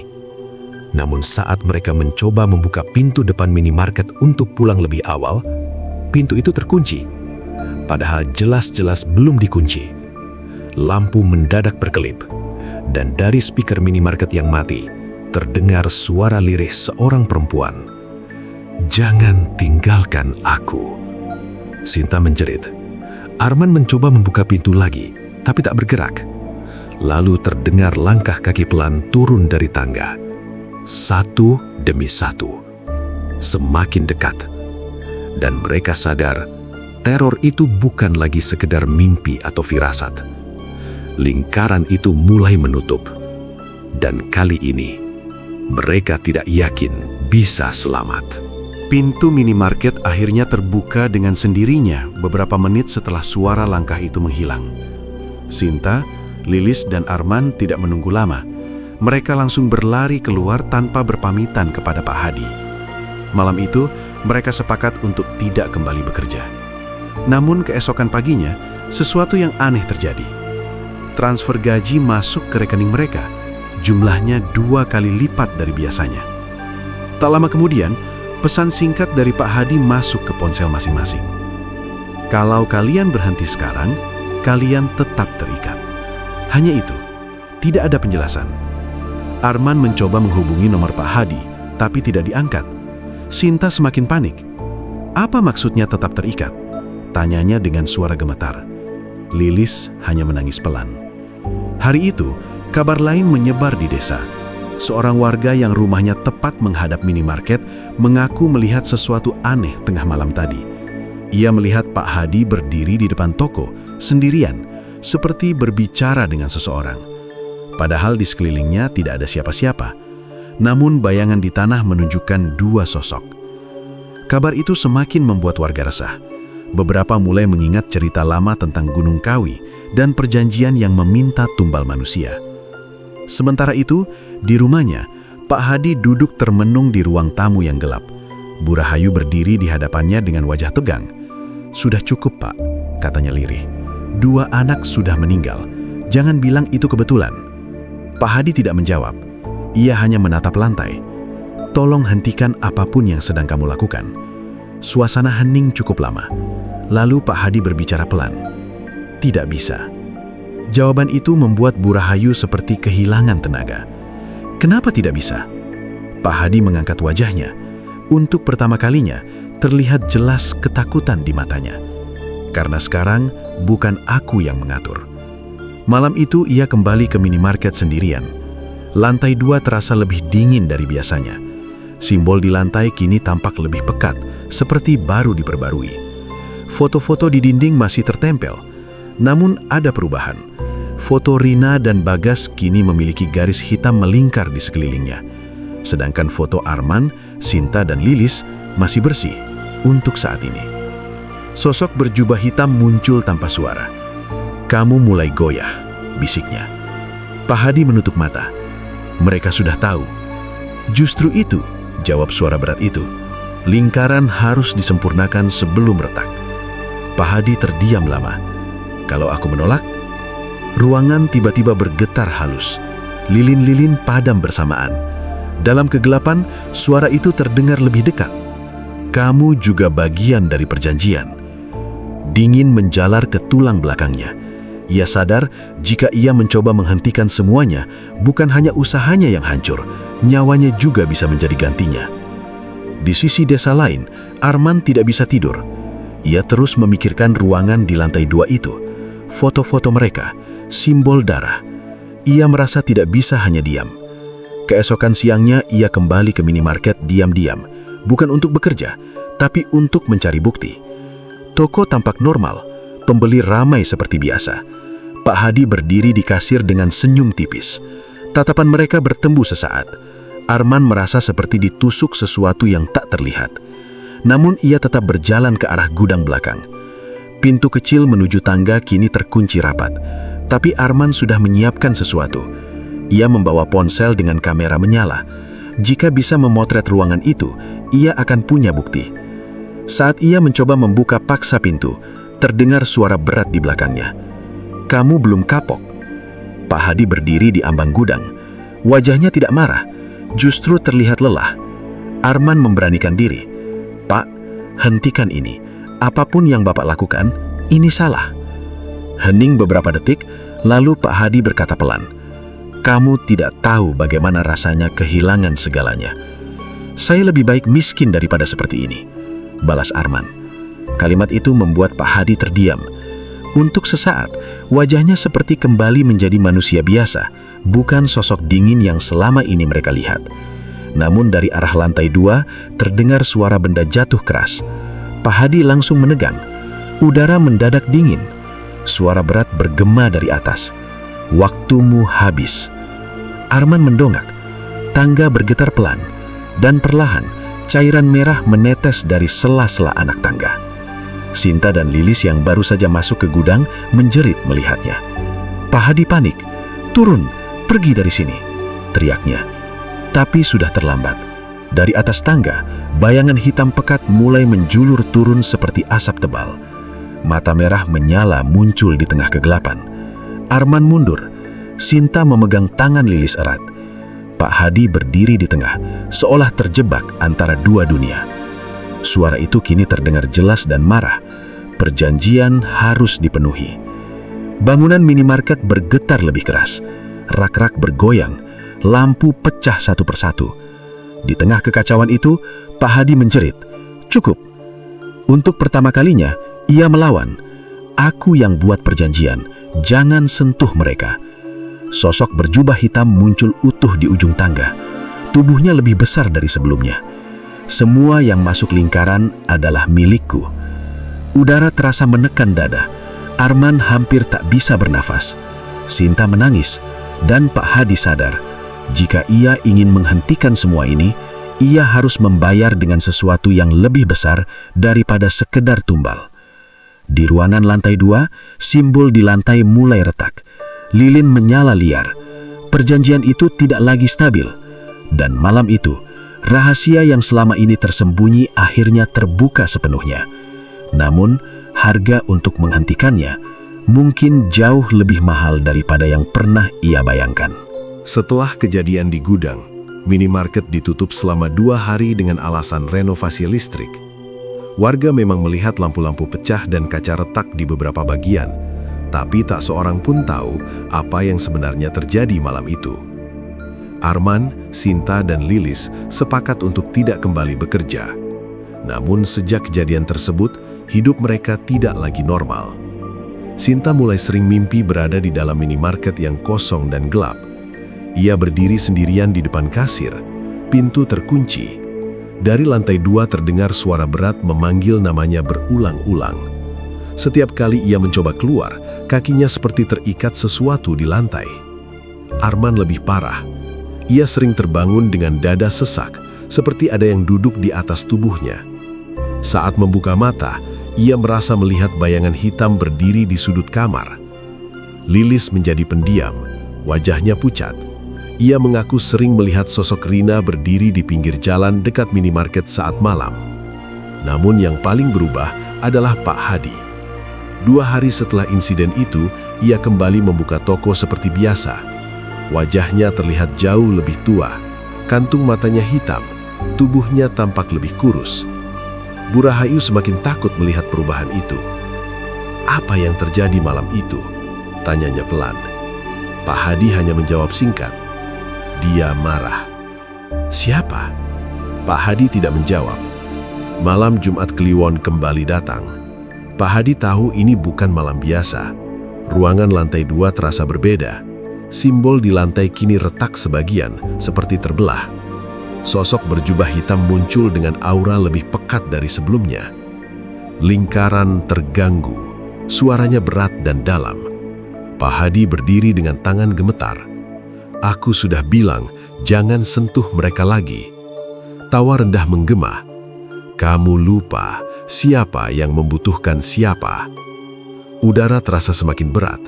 Namun saat mereka mencoba membuka pintu depan minimarket untuk pulang lebih awal, pintu itu terkunci. Padahal jelas-jelas belum dikunci. Lampu mendadak berkelip, dan dari speaker minimarket yang mati, terdengar suara lirih seorang perempuan. "Jangan tinggalkan aku." Sinta menjerit. Arman mencoba membuka pintu lagi, tapi tak bergerak. Lalu terdengar langkah kaki pelan turun dari tangga. Satu demi satu. Semakin dekat. Dan mereka sadar, teror itu bukan lagi sekedar mimpi atau firasat. Lingkaran itu mulai menutup. Dan kali ini, mereka tidak yakin bisa selamat. Pintu minimarket akhirnya terbuka dengan sendirinya beberapa menit setelah suara langkah itu menghilang. Sinta, Lilis, dan Arman tidak menunggu lama. Mereka langsung berlari keluar tanpa berpamitan kepada Pak Hadi. Malam itu, mereka sepakat untuk tidak kembali bekerja. Namun keesokan paginya, sesuatu yang aneh terjadi. Transfer gaji masuk ke rekening mereka. Jumlahnya 2 kali lipat dari biasanya. Tak lama kemudian, pesan singkat dari Pak Hadi masuk ke ponsel masing-masing. "Kalau kalian berhenti sekarang, kalian tetap terikat." Hanya itu, tidak ada penjelasan. Arman mencoba menghubungi nomor Pak Hadi, tapi tidak diangkat. Sinta semakin panik. "Apa maksudnya tetap terikat?" tanyanya dengan suara gemetar. Lilis hanya menangis pelan. Hari itu, kabar lain menyebar di desa. Seorang warga yang rumahnya tepat menghadap minimarket mengaku melihat sesuatu aneh tengah malam tadi. Ia melihat Pak Hadi berdiri di depan toko, sendirian, seperti berbicara dengan seseorang. Padahal di sekelilingnya tidak ada siapa-siapa. Namun bayangan di tanah menunjukkan 2 sosok. Kabar itu semakin membuat warga resah. Beberapa mulai mengingat cerita lama tentang Gunung Kawi dan perjanjian yang meminta tumbal manusia. Sementara itu, di rumahnya, Pak Hadi duduk termenung di ruang tamu yang gelap. Bu Rahayu berdiri di hadapannya dengan wajah tegang. "Sudah cukup, Pak," katanya lirih. "2 anak sudah meninggal. Jangan bilang itu kebetulan." Pak Hadi tidak menjawab. Ia hanya menatap lantai. "Tolong hentikan apapun yang sedang kamu lakukan." Suasana hening cukup lama. Lalu Pak Hadi berbicara pelan. "Tidak bisa." Jawaban itu membuat Bu Rahayu seperti kehilangan tenaga. "Kenapa tidak bisa?" Pak Hadi mengangkat wajahnya. Untuk pertama kalinya, terlihat jelas ketakutan di matanya. "Karena sekarang, bukan aku yang mengatur." Malam itu ia kembali ke minimarket sendirian. Lantai 2 terasa lebih dingin dari biasanya. Simbol di lantai kini tampak lebih pekat, seperti baru diperbarui. Foto-foto di dinding masih tertempel. Namun ada perubahan. Foto Rina dan Bagas kini memiliki garis hitam melingkar di sekelilingnya. Sedangkan foto Arman, Sinta, dan Lilis masih bersih untuk saat ini. Sosok berjubah hitam muncul tanpa suara. "Kamu mulai goyah," bisiknya. Pak Hadi menutup mata. Mereka sudah tahu. "Justru itu," jawab suara berat itu. "Lingkaran harus disempurnakan sebelum retak." Pak Hadi terdiam lama. Kalau aku menolak, ruangan tiba-tiba bergetar halus. Lilin-lilin padam bersamaan. Dalam kegelapan, suara itu terdengar lebih dekat. Kamu juga bagian dari perjanjian. Dingin menjalar ke tulang belakangnya. Ia sadar jika ia mencoba menghentikan semuanya, bukan hanya usahanya yang hancur, nyawanya juga bisa menjadi gantinya. Di sisi desa lain, Arman tidak bisa tidur. Ia terus memikirkan ruangan di lantai 2 itu. Foto-foto mereka, simbol darah. Ia merasa tidak bisa hanya diam. Keesokan siangnya, ia kembali ke minimarket diam-diam. Bukan untuk bekerja, tapi untuk mencari bukti. Toko tampak normal, pembeli ramai seperti biasa. Pak Hadi berdiri di kasir dengan senyum tipis. Tatapan mereka bertemu sesaat. Arman merasa seperti ditusuk sesuatu yang tak terlihat. Namun ia tetap berjalan ke arah gudang belakang. Pintu kecil menuju tangga kini terkunci rapat. Tapi Arman sudah menyiapkan sesuatu. Ia membawa ponsel dengan kamera menyala. Jika bisa memotret ruangan itu, ia akan punya bukti. Saat ia mencoba membuka paksa pintu, terdengar suara berat di belakangnya. Kamu belum kapok. Pak Hadi berdiri di ambang gudang. Wajahnya tidak marah, justru terlihat lelah. Arman memberanikan diri. Pak, hentikan ini. Apapun yang Bapak lakukan, ini salah. Hening beberapa detik, lalu Pak Hadi berkata pelan. Kamu tidak tahu bagaimana rasanya kehilangan segalanya. Saya lebih baik miskin daripada seperti ini, balas Arman. Kalimat itu membuat Pak Hadi terdiam. Untuk sesaat, wajahnya seperti kembali menjadi manusia biasa, bukan sosok dingin yang selama ini mereka lihat. Namun dari arah lantai 2, terdengar suara benda jatuh keras. Pak Hadi langsung menegang. Udara mendadak dingin. Suara berat bergema dari atas. Waktumu habis. Arman mendongak. Tangga bergetar pelan. Dan perlahan, cairan merah menetes dari sela-sela anak tangga. Sinta dan Lilis yang baru saja masuk ke gudang menjerit melihatnya. Pak Hadi panik. Turun, pergi dari sini, teriaknya. Tapi sudah terlambat. Dari atas tangga, bayangan hitam pekat mulai menjulur turun seperti asap tebal. Mata merah menyala muncul di tengah kegelapan. Arman mundur. Sinta memegang tangan Lilis erat. Pak Hadi berdiri di tengah, seolah terjebak antara dua dunia. Suara itu kini terdengar jelas dan marah. Perjanjian harus dipenuhi. Bangunan minimarket bergetar lebih keras. Rak-rak bergoyang, lampu pecah satu persatu. Di tengah kekacauan itu, Pak Hadi menjerit, "Cukup." Untuk pertama kalinya, ia melawan. Aku yang buat perjanjian, jangan sentuh mereka. Sosok berjubah hitam muncul utuh di ujung tangga. Tubuhnya lebih besar dari sebelumnya. Semua yang masuk lingkaran adalah milikku. Udara terasa menekan dada. Arman hampir tak bisa bernafas. Sinta menangis, dan Pak Hadi sadar, jika ia ingin menghentikan semua ini, ia harus membayar dengan sesuatu yang lebih besar daripada sekedar tumbal. Di ruangan lantai 2, simbol di lantai mulai retak. Lilin menyala liar. Perjanjian itu tidak lagi stabil. Dan malam itu, rahasia yang selama ini tersembunyi akhirnya terbuka sepenuhnya. Namun, harga untuk menghentikannya mungkin jauh lebih mahal daripada yang pernah ia bayangkan. Setelah kejadian di gudang, minimarket ditutup selama 2 hari dengan alasan renovasi listrik. Warga memang melihat lampu-lampu pecah dan kaca retak di beberapa bagian, tapi tak seorang pun tahu apa yang sebenarnya terjadi malam itu. Arman, Sinta, dan Lilis sepakat untuk tidak kembali bekerja. Namun sejak kejadian tersebut, hidup mereka tidak lagi normal. Sinta mulai sering mimpi berada di dalam minimarket yang kosong dan gelap. Ia berdiri sendirian di depan kasir, pintu terkunci. Dari lantai 2 terdengar suara berat memanggil namanya berulang-ulang. Setiap kali ia mencoba keluar, kakinya seperti terikat sesuatu di lantai. Arman lebih parah. Ia sering terbangun dengan dada sesak, seperti ada yang duduk di atas tubuhnya. Saat membuka mata, ia merasa melihat bayangan hitam berdiri di sudut kamar. Lilis menjadi pendiam, wajahnya pucat. Ia mengaku sering melihat sosok Rina berdiri di pinggir jalan dekat minimarket saat malam. Namun yang paling berubah adalah Pak Hadi. 2 hari setelah insiden itu, ia kembali membuka toko seperti biasa. Wajahnya terlihat jauh lebih tua, kantung matanya hitam, tubuhnya tampak lebih kurus. Bu Rahayu semakin takut melihat perubahan itu. "Apa yang terjadi malam itu?" tanyanya pelan. Pak Hadi hanya menjawab singkat, "Dia marah." "Siapa?" Pak Hadi tidak menjawab. Malam Jumat Kliwon kembali datang. Pak Hadi tahu ini bukan malam biasa. Ruangan lantai 2 terasa berbeda. Simbol di lantai kini retak sebagian, seperti terbelah. Sosok berjubah hitam muncul dengan aura lebih pekat dari sebelumnya. Lingkaran terganggu, suaranya berat dan dalam. Pak Hadi berdiri dengan tangan gemetar. "Aku sudah bilang, jangan sentuh mereka lagi." Tawa rendah menggema. "Kamu lupa siapa yang membutuhkan siapa." Udara terasa semakin berat.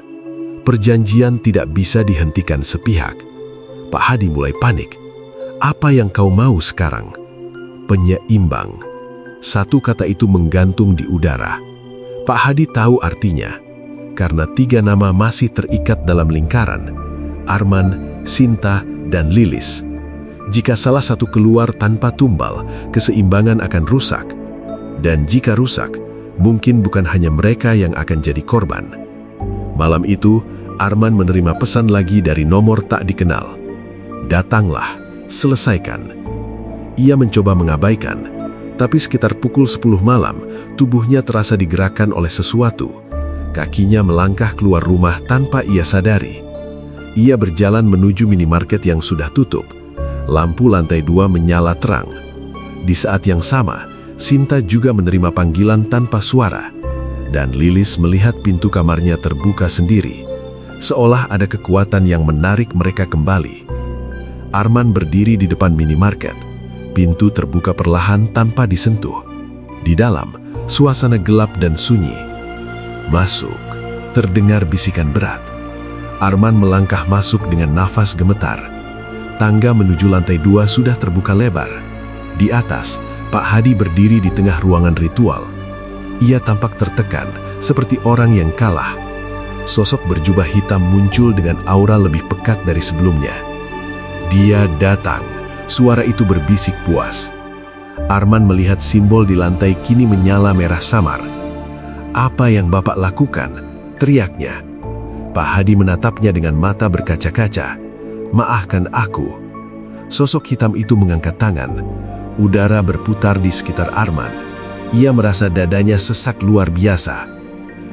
Perjanjian tidak bisa dihentikan sepihak. Pak Hadi mulai panik. "Apa yang kau mau sekarang?" "Penyeimbang." Satu kata itu menggantung di udara. Pak Hadi tahu artinya. Karena 3 nama masih terikat dalam lingkaran. Arman, Sinta, dan Lilis. Jika salah satu keluar tanpa tumbal, keseimbangan akan rusak. Dan jika rusak, mungkin bukan hanya mereka yang akan jadi korban. Malam itu, Arman menerima pesan lagi dari nomor tak dikenal. "Datanglah, selesaikan." Ia mencoba mengabaikan, tapi sekitar pukul 10 malam, tubuhnya terasa digerakkan oleh sesuatu. Kakinya melangkah keluar rumah tanpa ia sadari. Ia berjalan menuju minimarket yang sudah tutup. Lampu lantai 2 menyala terang. Di saat yang sama, Sinta juga menerima panggilan tanpa suara. Dan Lilis melihat pintu kamarnya terbuka sendiri. Seolah ada kekuatan yang menarik mereka kembali. Arman berdiri di depan minimarket. Pintu terbuka perlahan tanpa disentuh. Di dalam, suasana gelap dan sunyi. "Masuk," terdengar bisikan berat. Arman melangkah masuk dengan nafas gemetar. Tangga menuju lantai 2 sudah terbuka lebar. Di atas, Pak Hadi berdiri di tengah ruangan ritual. Ia tampak tertekan, seperti orang yang kalah. Sosok berjubah hitam muncul dengan aura lebih pekat dari sebelumnya. "Dia datang," suara itu berbisik puas. Arman melihat simbol di lantai kini menyala merah samar. "Apa yang Bapak lakukan?" teriaknya. Pak Hadi menatapnya dengan mata berkaca-kaca. "Maafkan aku." Sosok hitam itu mengangkat tangan. Udara berputar di sekitar Arman. Ia merasa dadanya sesak luar biasa.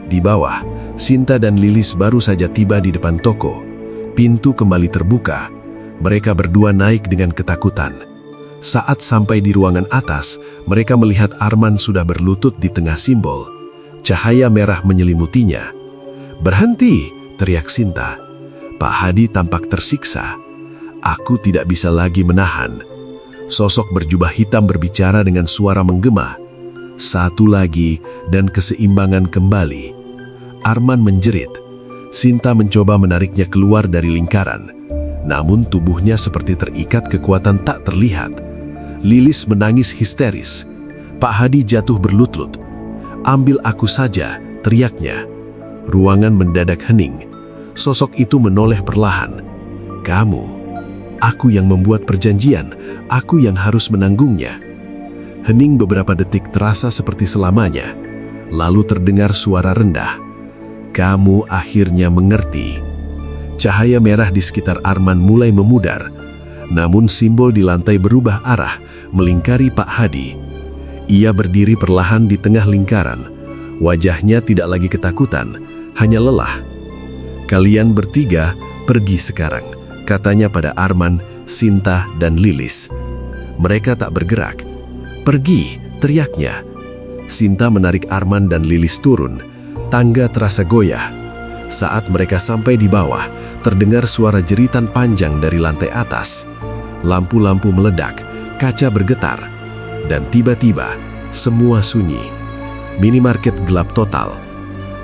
Di bawah, Sinta dan Lilis baru saja tiba di depan toko. Pintu kembali terbuka. Mereka berdua naik dengan ketakutan. Saat sampai di ruangan atas, mereka melihat Arman sudah berlutut di tengah simbol. Cahaya merah menyelimutinya. "Berhenti!" teriak Sinta. Pak Hadi tampak tersiksa. "Aku tidak bisa lagi menahan." Sosok berjubah hitam berbicara dengan suara menggema. "Satu lagi dan keseimbangan kembali." Arman menjerit. Sinta mencoba menariknya keluar dari lingkaran. Namun tubuhnya seperti terikat kekuatan tak terlihat. Lilis menangis histeris. Pak Hadi jatuh berlutut. "Ambil aku saja," teriaknya. Ruangan mendadak hening. Sosok itu menoleh perlahan. "Kamu, aku yang membuat perjanjian, aku yang harus menanggungnya." Hening beberapa detik terasa seperti selamanya. Lalu terdengar suara rendah. "Kamu akhirnya mengerti." Cahaya merah di sekitar Arman mulai memudar. Namun simbol di lantai berubah arah, melingkari Pak Hadi. Ia berdiri perlahan di tengah lingkaran. Wajahnya tidak lagi ketakutan, hanya lelah. "Kalian bertiga pergi sekarang," katanya pada Arman, Sinta, dan Lilis. Mereka tak bergerak. "Pergi!" teriaknya. Sinta menarik Arman dan Lilis turun. Tangga terasa goyah. Saat mereka sampai di bawah, terdengar suara jeritan panjang dari lantai atas. Lampu-lampu meledak, kaca bergetar, dan tiba-tiba semua sunyi. Minimarket gelap total.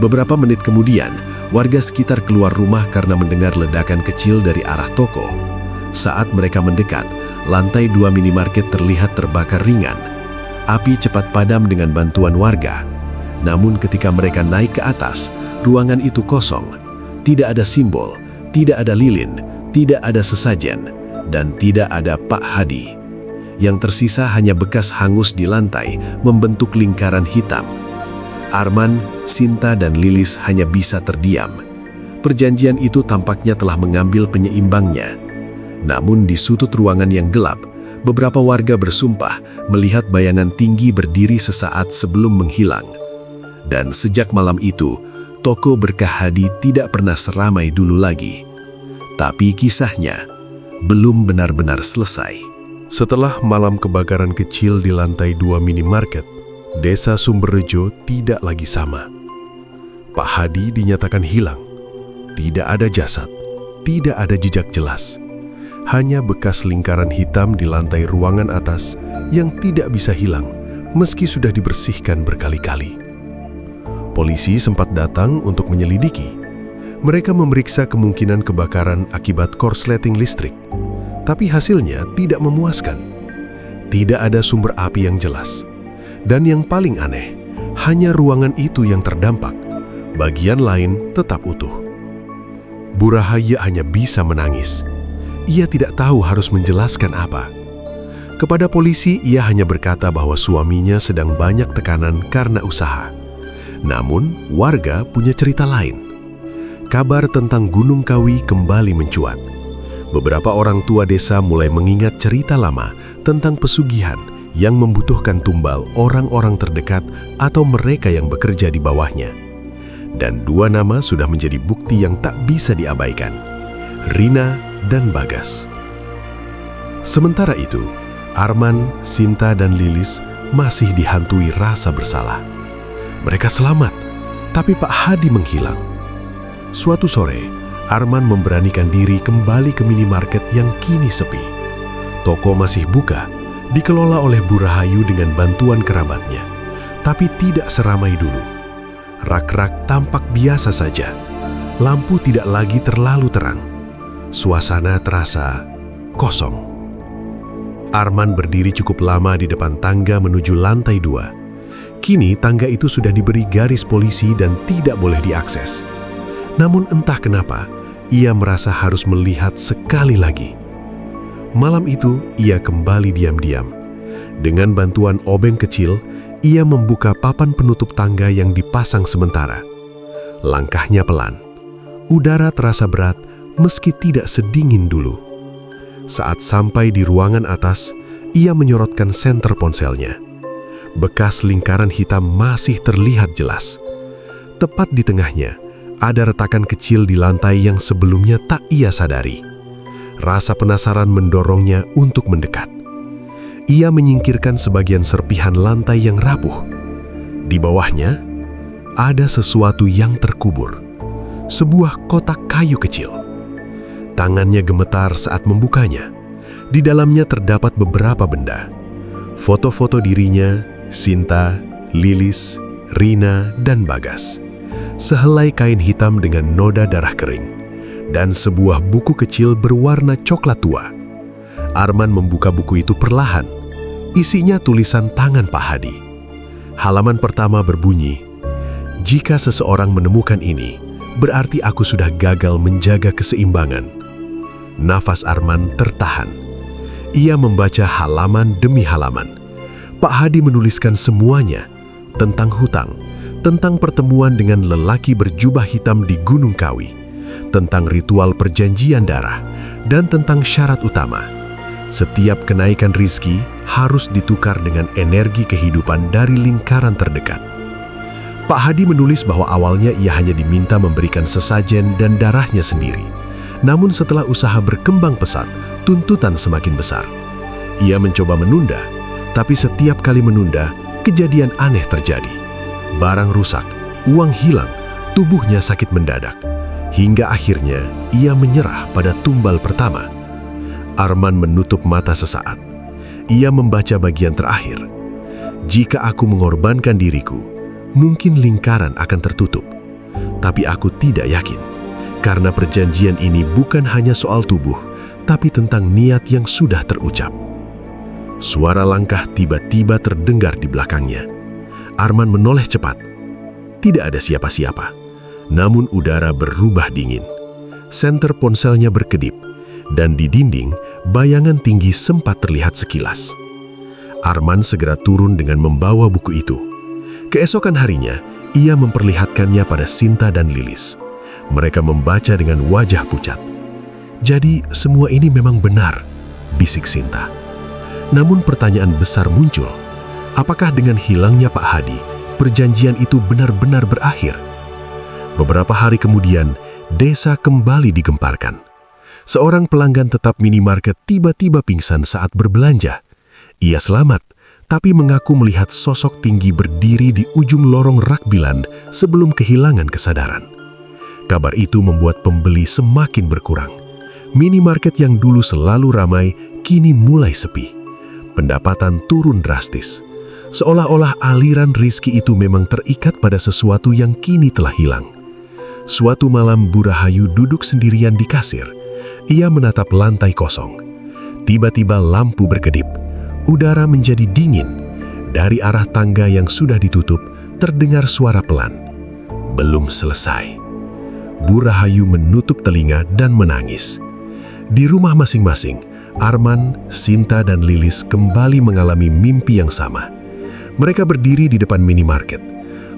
Beberapa menit kemudian, warga sekitar keluar rumah karena mendengar ledakan kecil dari arah toko. Saat mereka mendekat, lantai 2 minimarket terlihat terbakar ringan. Api cepat padam dengan bantuan warga. Namun ketika mereka naik ke atas, ruangan itu kosong. Tidak ada simbol, tidak ada lilin, tidak ada sesajen, dan tidak ada Pak Hadi. Yang tersisa hanya bekas hangus di lantai membentuk lingkaran hitam. Arman, Sinta, dan Lilis hanya bisa terdiam. Perjanjian itu tampaknya telah mengambil penyeimbangnya. Namun di sudut ruangan yang gelap, beberapa warga bersumpah melihat bayangan tinggi berdiri sesaat sebelum menghilang. Dan sejak malam itu, toko Berkah Hadi tidak pernah seramai dulu lagi. Tapi kisahnya belum benar-benar selesai. Setelah malam kebakaran kecil di lantai 2 minimarket, Desa Sumberrejo tidak lagi sama. Pak Hadi dinyatakan hilang. Tidak ada jasad, tidak ada jejak jelas. Hanya bekas lingkaran hitam di lantai ruangan atas yang tidak bisa hilang meski sudah dibersihkan berkali-kali. Polisi sempat datang untuk menyelidiki. Mereka memeriksa kemungkinan kebakaran akibat korsleting listrik. Tapi hasilnya tidak memuaskan. Tidak ada sumber api yang jelas. Dan yang paling aneh, hanya ruangan itu yang terdampak. Bagian lain tetap utuh. Bu Rahaya hanya bisa menangis. Ia tidak tahu harus menjelaskan apa. Kepada polisi, ia hanya berkata bahwa suaminya sedang banyak tekanan karena usaha. Namun, warga punya cerita lain. Kabar tentang Gunung Kawi kembali mencuat. Beberapa orang tua desa mulai mengingat cerita lama tentang pesugihan yang membutuhkan tumbal orang-orang terdekat atau mereka yang bekerja di bawahnya. Dan 2 nama sudah menjadi bukti yang tak bisa diabaikan, Rina dan Bagas. Sementara itu, Arman, Sinta, dan Lilis masih dihantui rasa bersalah. Mereka selamat, tapi Pak Hadi menghilang. Suatu sore, Arman memberanikan diri kembali ke minimarket yang kini sepi. Toko masih buka, dikelola oleh Bu Rahayu dengan bantuan kerabatnya, tapi tidak seramai dulu. Rak-rak tampak biasa saja. Lampu tidak lagi terlalu terang. Suasana terasa kosong. Arman berdiri cukup lama di depan tangga menuju lantai 2. Kini tangga itu sudah diberi garis polisi dan tidak boleh diakses. Namun entah kenapa, ia merasa harus melihat sekali lagi. Malam itu, ia kembali diam-diam. Dengan bantuan obeng kecil, ia membuka papan penutup tangga yang dipasang sementara. Langkahnya pelan. Udara terasa berat meski tidak sedingin dulu. Saat sampai di ruangan atas, ia menyorotkan senter ponselnya. Bekas lingkaran hitam masih terlihat jelas. Tepat di tengahnya, ada retakan kecil di lantai yang sebelumnya tak ia sadari. Rasa penasaran mendorongnya untuk mendekat. Ia menyingkirkan sebagian serpihan lantai yang rapuh. Di bawahnya, ada sesuatu yang terkubur. Sebuah kotak kayu kecil. Tangannya gemetar saat membukanya. Di dalamnya terdapat beberapa benda. Foto-foto dirinya, Sinta, Lilis, Rina, dan Bagas. Sehelai kain hitam dengan noda darah kering. Dan sebuah buku kecil berwarna coklat tua. Arman membuka buku itu perlahan. Isinya tulisan tangan Pak Hadi. Halaman pertama berbunyi, "Jika seseorang menemukan ini, berarti aku sudah gagal menjaga keseimbangan." Nafas Arman tertahan. Ia membaca halaman demi halaman. Pak Hadi menuliskan semuanya, tentang hutang, tentang pertemuan dengan lelaki berjubah hitam di Gunung Kawi, tentang ritual perjanjian darah, dan tentang syarat utama. Setiap kenaikan rizki harus ditukar dengan energi kehidupan dari lingkaran terdekat. Pak Hadi menulis bahwa awalnya ia hanya diminta memberikan sesajen dan darahnya sendiri. Namun setelah usaha berkembang pesat, tuntutan semakin besar. Ia mencoba menunda, tapi setiap kali menunda, kejadian aneh terjadi. Barang rusak, uang hilang, tubuhnya sakit mendadak. Hingga akhirnya ia menyerah pada tumbal pertama. Arman menutup mata sesaat. Ia membaca bagian terakhir. "Jika aku mengorbankan diriku, mungkin lingkaran akan tertutup. Tapi aku tidak yakin, karena perjanjian ini bukan hanya soal tubuh, tapi tentang niat yang sudah terucap." Suara langkah tiba-tiba terdengar di belakangnya. Arman menoleh cepat. Tidak ada siapa-siapa. Namun udara berubah dingin. Senter ponselnya berkedip, dan di dinding, bayangan tinggi sempat terlihat sekilas. Arman segera turun dengan membawa buku itu. Keesokan harinya, ia memperlihatkannya pada Sinta dan Lilis. Mereka membaca dengan wajah pucat. "Jadi, semua ini memang benar," bisik Sinta. Namun pertanyaan besar muncul. Apakah dengan hilangnya Pak Hadi, perjanjian itu benar-benar berakhir? Beberapa hari kemudian, desa kembali digemparkan. Seorang pelanggan tetap minimarket tiba-tiba pingsan saat berbelanja. Ia selamat, tapi mengaku melihat sosok tinggi berdiri di ujung lorong rakbilan sebelum kehilangan kesadaran. Kabar itu membuat pembeli semakin berkurang. Minimarket yang dulu selalu ramai, kini mulai sepi. Pendapatan turun drastis. Seolah-olah aliran rizki itu memang terikat pada sesuatu yang kini telah hilang. Suatu malam Bu Rahayu duduk sendirian di kasir. Ia menatap lantai kosong. Tiba-tiba lampu berkedip. Udara menjadi dingin. Dari arah tangga yang sudah ditutup, terdengar suara pelan. Belum selesai. Bu Rahayu menutup telinga dan menangis. Di rumah masing-masing, Arman, Sinta, dan Lilis kembali mengalami mimpi yang sama. Mereka berdiri di depan minimarket.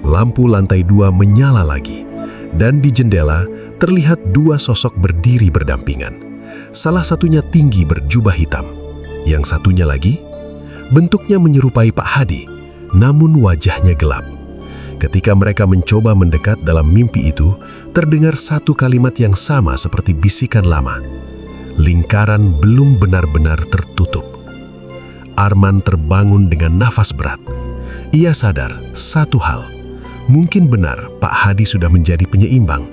Lampu lantai 2 menyala lagi. Dan di jendela terlihat dua sosok berdiri berdampingan. Salah satunya tinggi berjubah hitam. Yang satunya lagi, bentuknya menyerupai Pak Hadi, namun wajahnya gelap. Ketika mereka mencoba mendekat dalam mimpi itu, terdengar satu kalimat yang sama seperti bisikan lama. Lingkaran belum benar-benar tertutup. Arman terbangun dengan nafas berat. Ia sadar satu hal. Mungkin benar Pak Hadi sudah menjadi penyeimbang,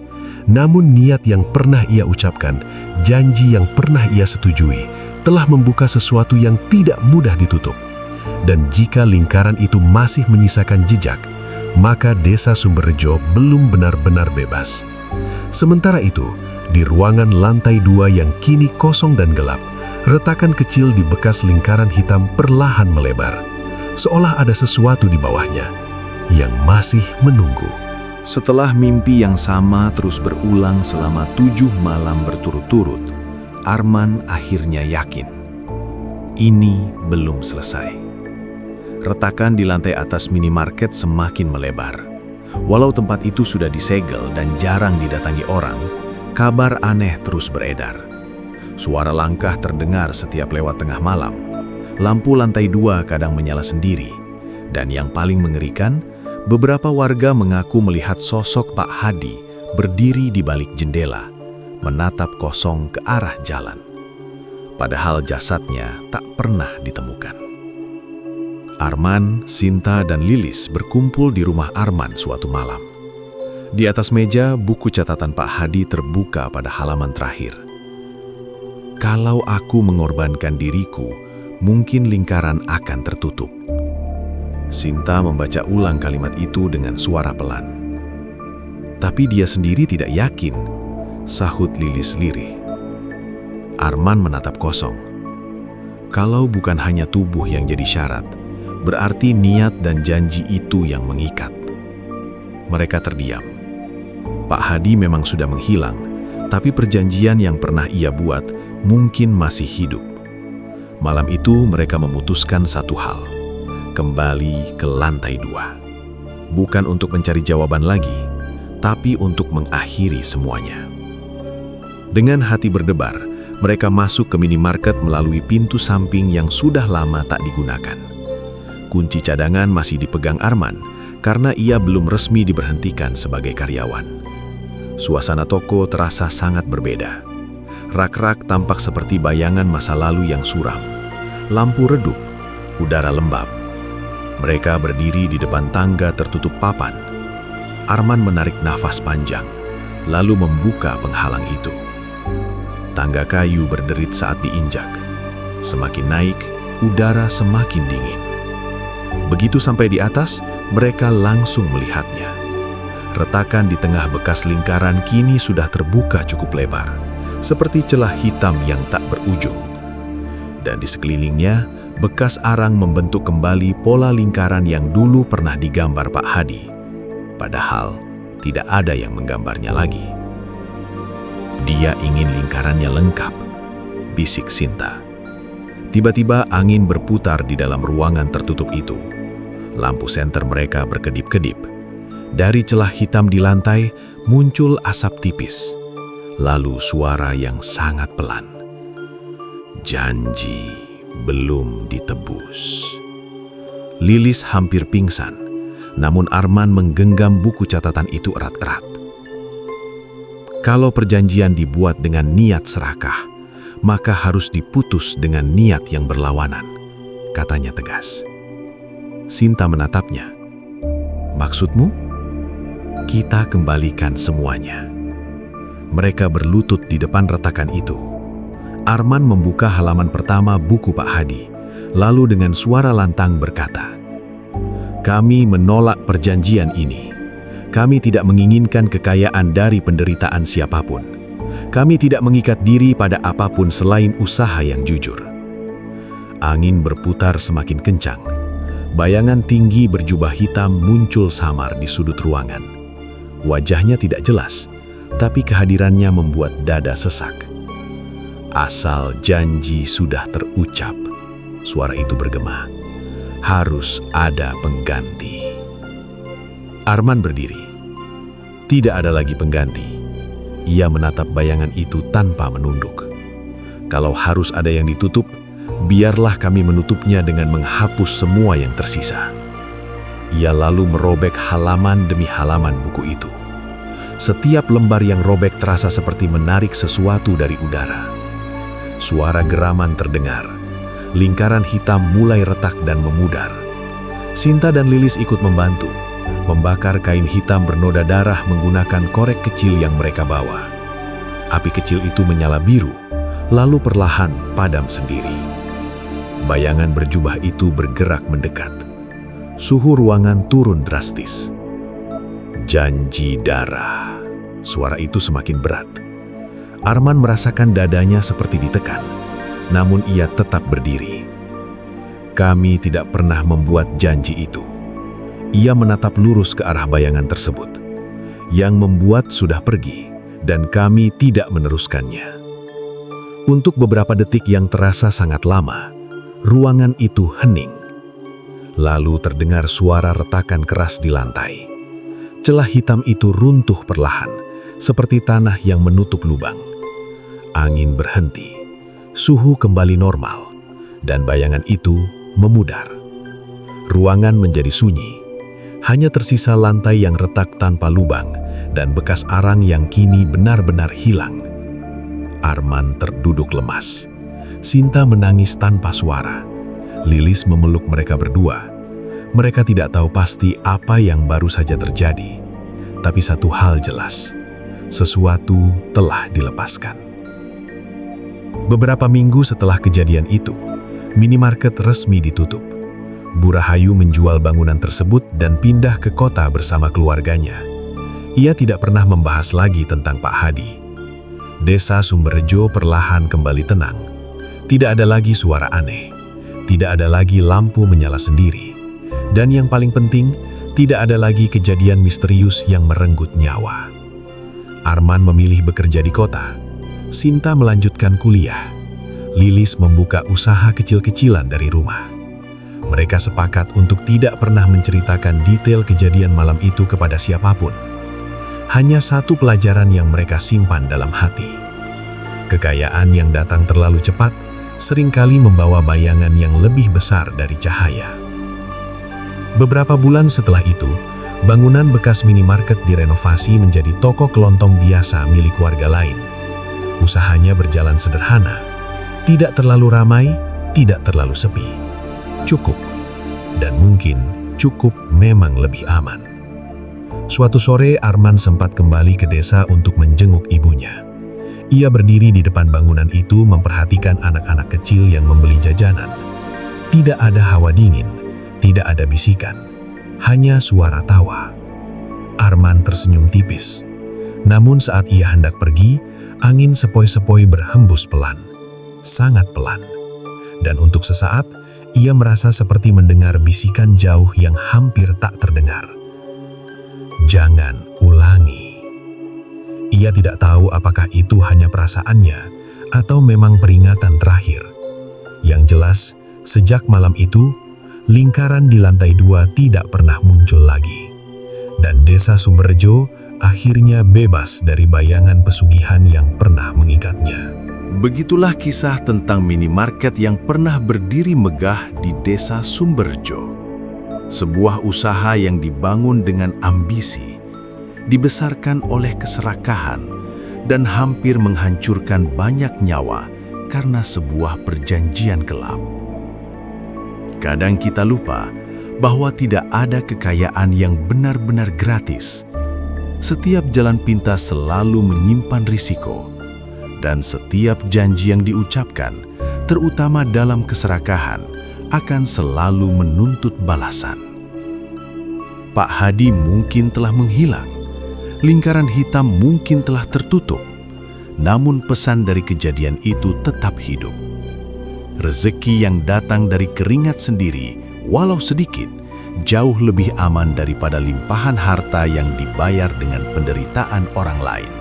namun niat yang pernah ia ucapkan, janji yang pernah ia setujui, telah membuka sesuatu yang tidak mudah ditutup. Dan jika lingkaran itu masih menyisakan jejak, maka desa Sumberrejo belum benar-benar bebas. Sementara itu, di ruangan lantai 2 yang kini kosong dan gelap, retakan kecil di bekas lingkaran hitam perlahan melebar. Seolah ada sesuatu di bawahnya yang masih menunggu. Setelah mimpi yang sama terus berulang selama 7 malam berturut-turut, Arman akhirnya yakin. Ini belum selesai. Retakan di lantai atas minimarket semakin melebar. Walau tempat itu sudah disegel dan jarang didatangi orang, kabar aneh terus beredar. Suara langkah terdengar setiap lewat tengah malam. Lampu lantai 2 kadang menyala sendiri. Dan yang paling mengerikan, beberapa warga mengaku melihat sosok Pak Hadi berdiri di balik jendela, menatap kosong ke arah jalan. Padahal jasadnya tak pernah ditemukan. Arman, Sinta, dan Lilis berkumpul di rumah Arman suatu malam. Di atas meja, buku catatan Pak Hadi terbuka pada halaman terakhir. "Kalau aku mengorbankan diriku, mungkin lingkaran akan tertutup." Sinta membaca ulang kalimat itu dengan suara pelan. "Tapi dia sendiri tidak yakin," sahut Lilis lirih. Arman menatap kosong. Kalau bukan hanya tubuh yang jadi syarat, berarti niat dan janji itu yang mengikat. Mereka terdiam. Pak Hadi memang sudah menghilang, tapi perjanjian yang pernah ia buat mungkin masih hidup. Malam itu mereka memutuskan satu hal. Kembali ke lantai 2. Bukan untuk mencari jawaban lagi, tapi untuk mengakhiri semuanya. Dengan hati berdebar, mereka masuk ke minimarket melalui pintu samping yang sudah lama tak digunakan. Kunci cadangan masih dipegang Arman, karena ia belum resmi diberhentikan sebagai karyawan. Suasana toko terasa sangat berbeda. Rak-rak tampak seperti bayangan masa lalu yang suram. Lampu redup, udara lembab. Mereka berdiri di depan tangga tertutup papan. Arman menarik nafas panjang, lalu membuka penghalang itu. Tangga kayu berderit saat diinjak. Semakin naik, udara semakin dingin. Begitu sampai di atas, mereka langsung melihatnya. Retakan di tengah bekas lingkaran kini sudah terbuka cukup lebar, seperti celah hitam yang tak berujung. Dan di sekelilingnya, bekas arang membentuk kembali pola lingkaran yang dulu pernah digambar Pak Hadi. Padahal tidak ada yang menggambarnya lagi. Dia ingin lingkarannya lengkap, bisik Sinta. Tiba-tiba angin berputar di dalam ruangan tertutup itu. Lampu senter mereka berkedip-kedip. Dari celah hitam di lantai muncul asap tipis. Lalu suara yang sangat pelan. Janji belum ditebus. Lilis hampir pingsan, namun Arman menggenggam buku catatan itu erat-erat. Kalau perjanjian dibuat dengan niat serakah, maka harus diputus dengan niat yang berlawanan, katanya tegas. Sinta menatapnya. Maksudmu? Kita kembalikan semuanya. Mereka berlutut di depan retakan itu. Arman membuka halaman pertama buku Pak Hadi, lalu dengan suara lantang berkata, "Kami menolak perjanjian ini. Kami tidak menginginkan kekayaan dari penderitaan siapapun. Kami tidak mengikat diri pada apapun selain usaha yang jujur." Angin berputar semakin kencang. Bayangan tinggi berjubah hitam muncul samar di sudut ruangan. Wajahnya tidak jelas, tapi kehadirannya membuat dada sesak. "Asal janji sudah terucap," suara itu bergema, "harus ada pengganti." Arman berdiri. Tidak ada lagi pengganti. Ia menatap bayangan itu tanpa menunduk. Kalau harus ada yang ditutup, biarlah kami menutupnya dengan menghapus semua yang tersisa. Ia lalu merobek halaman demi halaman buku itu. Setiap lembar yang robek terasa seperti menarik sesuatu dari udara. Suara geraman terdengar. Lingkaran hitam mulai retak dan memudar. Sinta dan Lilis ikut membantu, membakar kain hitam bernoda darah menggunakan korek kecil yang mereka bawa. Api kecil itu menyala biru, lalu perlahan padam sendiri. Bayangan berjubah itu bergerak mendekat. Suhu ruangan turun drastis. Janji darah. Suara itu semakin berat. Arman merasakan dadanya seperti ditekan, namun ia tetap berdiri. Kami tidak pernah membuat janji itu. Ia menatap lurus ke arah bayangan tersebut. Yang membuat sudah pergi, dan kami tidak meneruskannya. Untuk beberapa detik yang terasa sangat lama, ruangan itu hening. Lalu terdengar suara retakan keras di lantai. Celah hitam itu runtuh perlahan, seperti tanah yang menutup lubang. Angin berhenti, suhu kembali normal, dan bayangan itu memudar. Ruangan menjadi sunyi. Hanya tersisa lantai yang retak tanpa lubang dan bekas arang yang kini benar-benar hilang. Arman terduduk lemas. Sinta menangis tanpa suara. Lilis memeluk mereka berdua. Mereka tidak tahu pasti apa yang baru saja terjadi. Tapi satu hal jelas, sesuatu telah dilepaskan. Beberapa minggu setelah kejadian itu, minimarket resmi ditutup. Bu Rahayu menjual bangunan tersebut dan pindah ke kota bersama keluarganya. Ia tidak pernah membahas lagi tentang Pak Hadi. Desa Sumberrejo perlahan kembali tenang. Tidak ada lagi suara aneh. Tidak ada lagi lampu menyala sendiri. Dan yang paling penting, tidak ada lagi kejadian misterius yang merenggut nyawa. Arman memilih bekerja di kota. Sinta melanjutkan kuliah. Lilis membuka usaha kecil-kecilan dari rumah. Mereka sepakat untuk tidak pernah menceritakan detail kejadian malam itu kepada siapapun. Hanya satu pelajaran yang mereka simpan dalam hati. Kekayaan yang datang terlalu cepat seringkali membawa bayangan yang lebih besar dari cahaya. Beberapa bulan setelah itu, bangunan bekas minimarket direnovasi menjadi toko kelontong biasa milik warga lain. Usahanya berjalan sederhana, tidak terlalu ramai, tidak terlalu sepi. Cukup, dan mungkin cukup memang lebih aman. Suatu sore Arman sempat kembali ke desa untuk menjenguk ibunya. Ia berdiri di depan bangunan itu memperhatikan anak-anak kecil yang membeli jajanan. Tidak ada hawa dingin, tidak ada bisikan, hanya suara tawa. Arman tersenyum tipis. Namun saat ia hendak pergi, angin sepoi-sepoi berhembus pelan, sangat pelan. Dan untuk sesaat, ia merasa seperti mendengar bisikan jauh yang hampir tak terdengar. Jangan ulangi. Ia tidak tahu apakah itu hanya perasaannya atau memang peringatan terakhir. Yang jelas, sejak malam itu, lingkaran di lantai 2 tidak pernah muncul lagi. Dan Desa Sumberrejo akhirnya bebas dari bayangan pesugihan yang pernah mengikatnya. Begitulah kisah tentang minimarket yang pernah berdiri megah di Desa Sumberrejo. Sebuah usaha yang dibangun dengan ambisi, dibesarkan oleh keserakahan, dan hampir menghancurkan banyak nyawa karena sebuah perjanjian gelap. Kadang kita lupa bahwa tidak ada kekayaan yang benar-benar gratis. Setiap jalan pintas selalu menyimpan risiko, dan setiap janji yang diucapkan, terutama dalam keserakahan, akan selalu menuntut balasan. Pak Hadi mungkin telah menghilang, lingkaran hitam mungkin telah tertutup, namun pesan dari kejadian itu tetap hidup. Rezeki yang datang dari keringat sendiri, walau sedikit, jauh lebih aman daripada limpahan harta yang dibayar dengan penderitaan orang lain.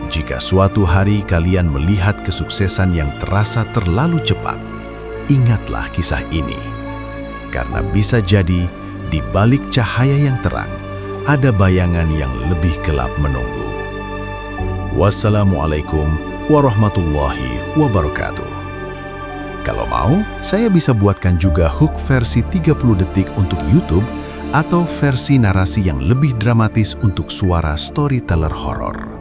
Jika suatu hari kalian melihat kesuksesan yang terasa terlalu cepat, ingatlah kisah ini. Karena bisa jadi, di balik cahaya yang terang, ada bayangan yang lebih gelap menunggu. Wassalamualaikum warahmatullahi wabarakatuh. Kalau mau, saya bisa buatkan juga hook versi 30 detik untuk YouTube atau versi narasi yang lebih dramatis untuk suara storyteller horor.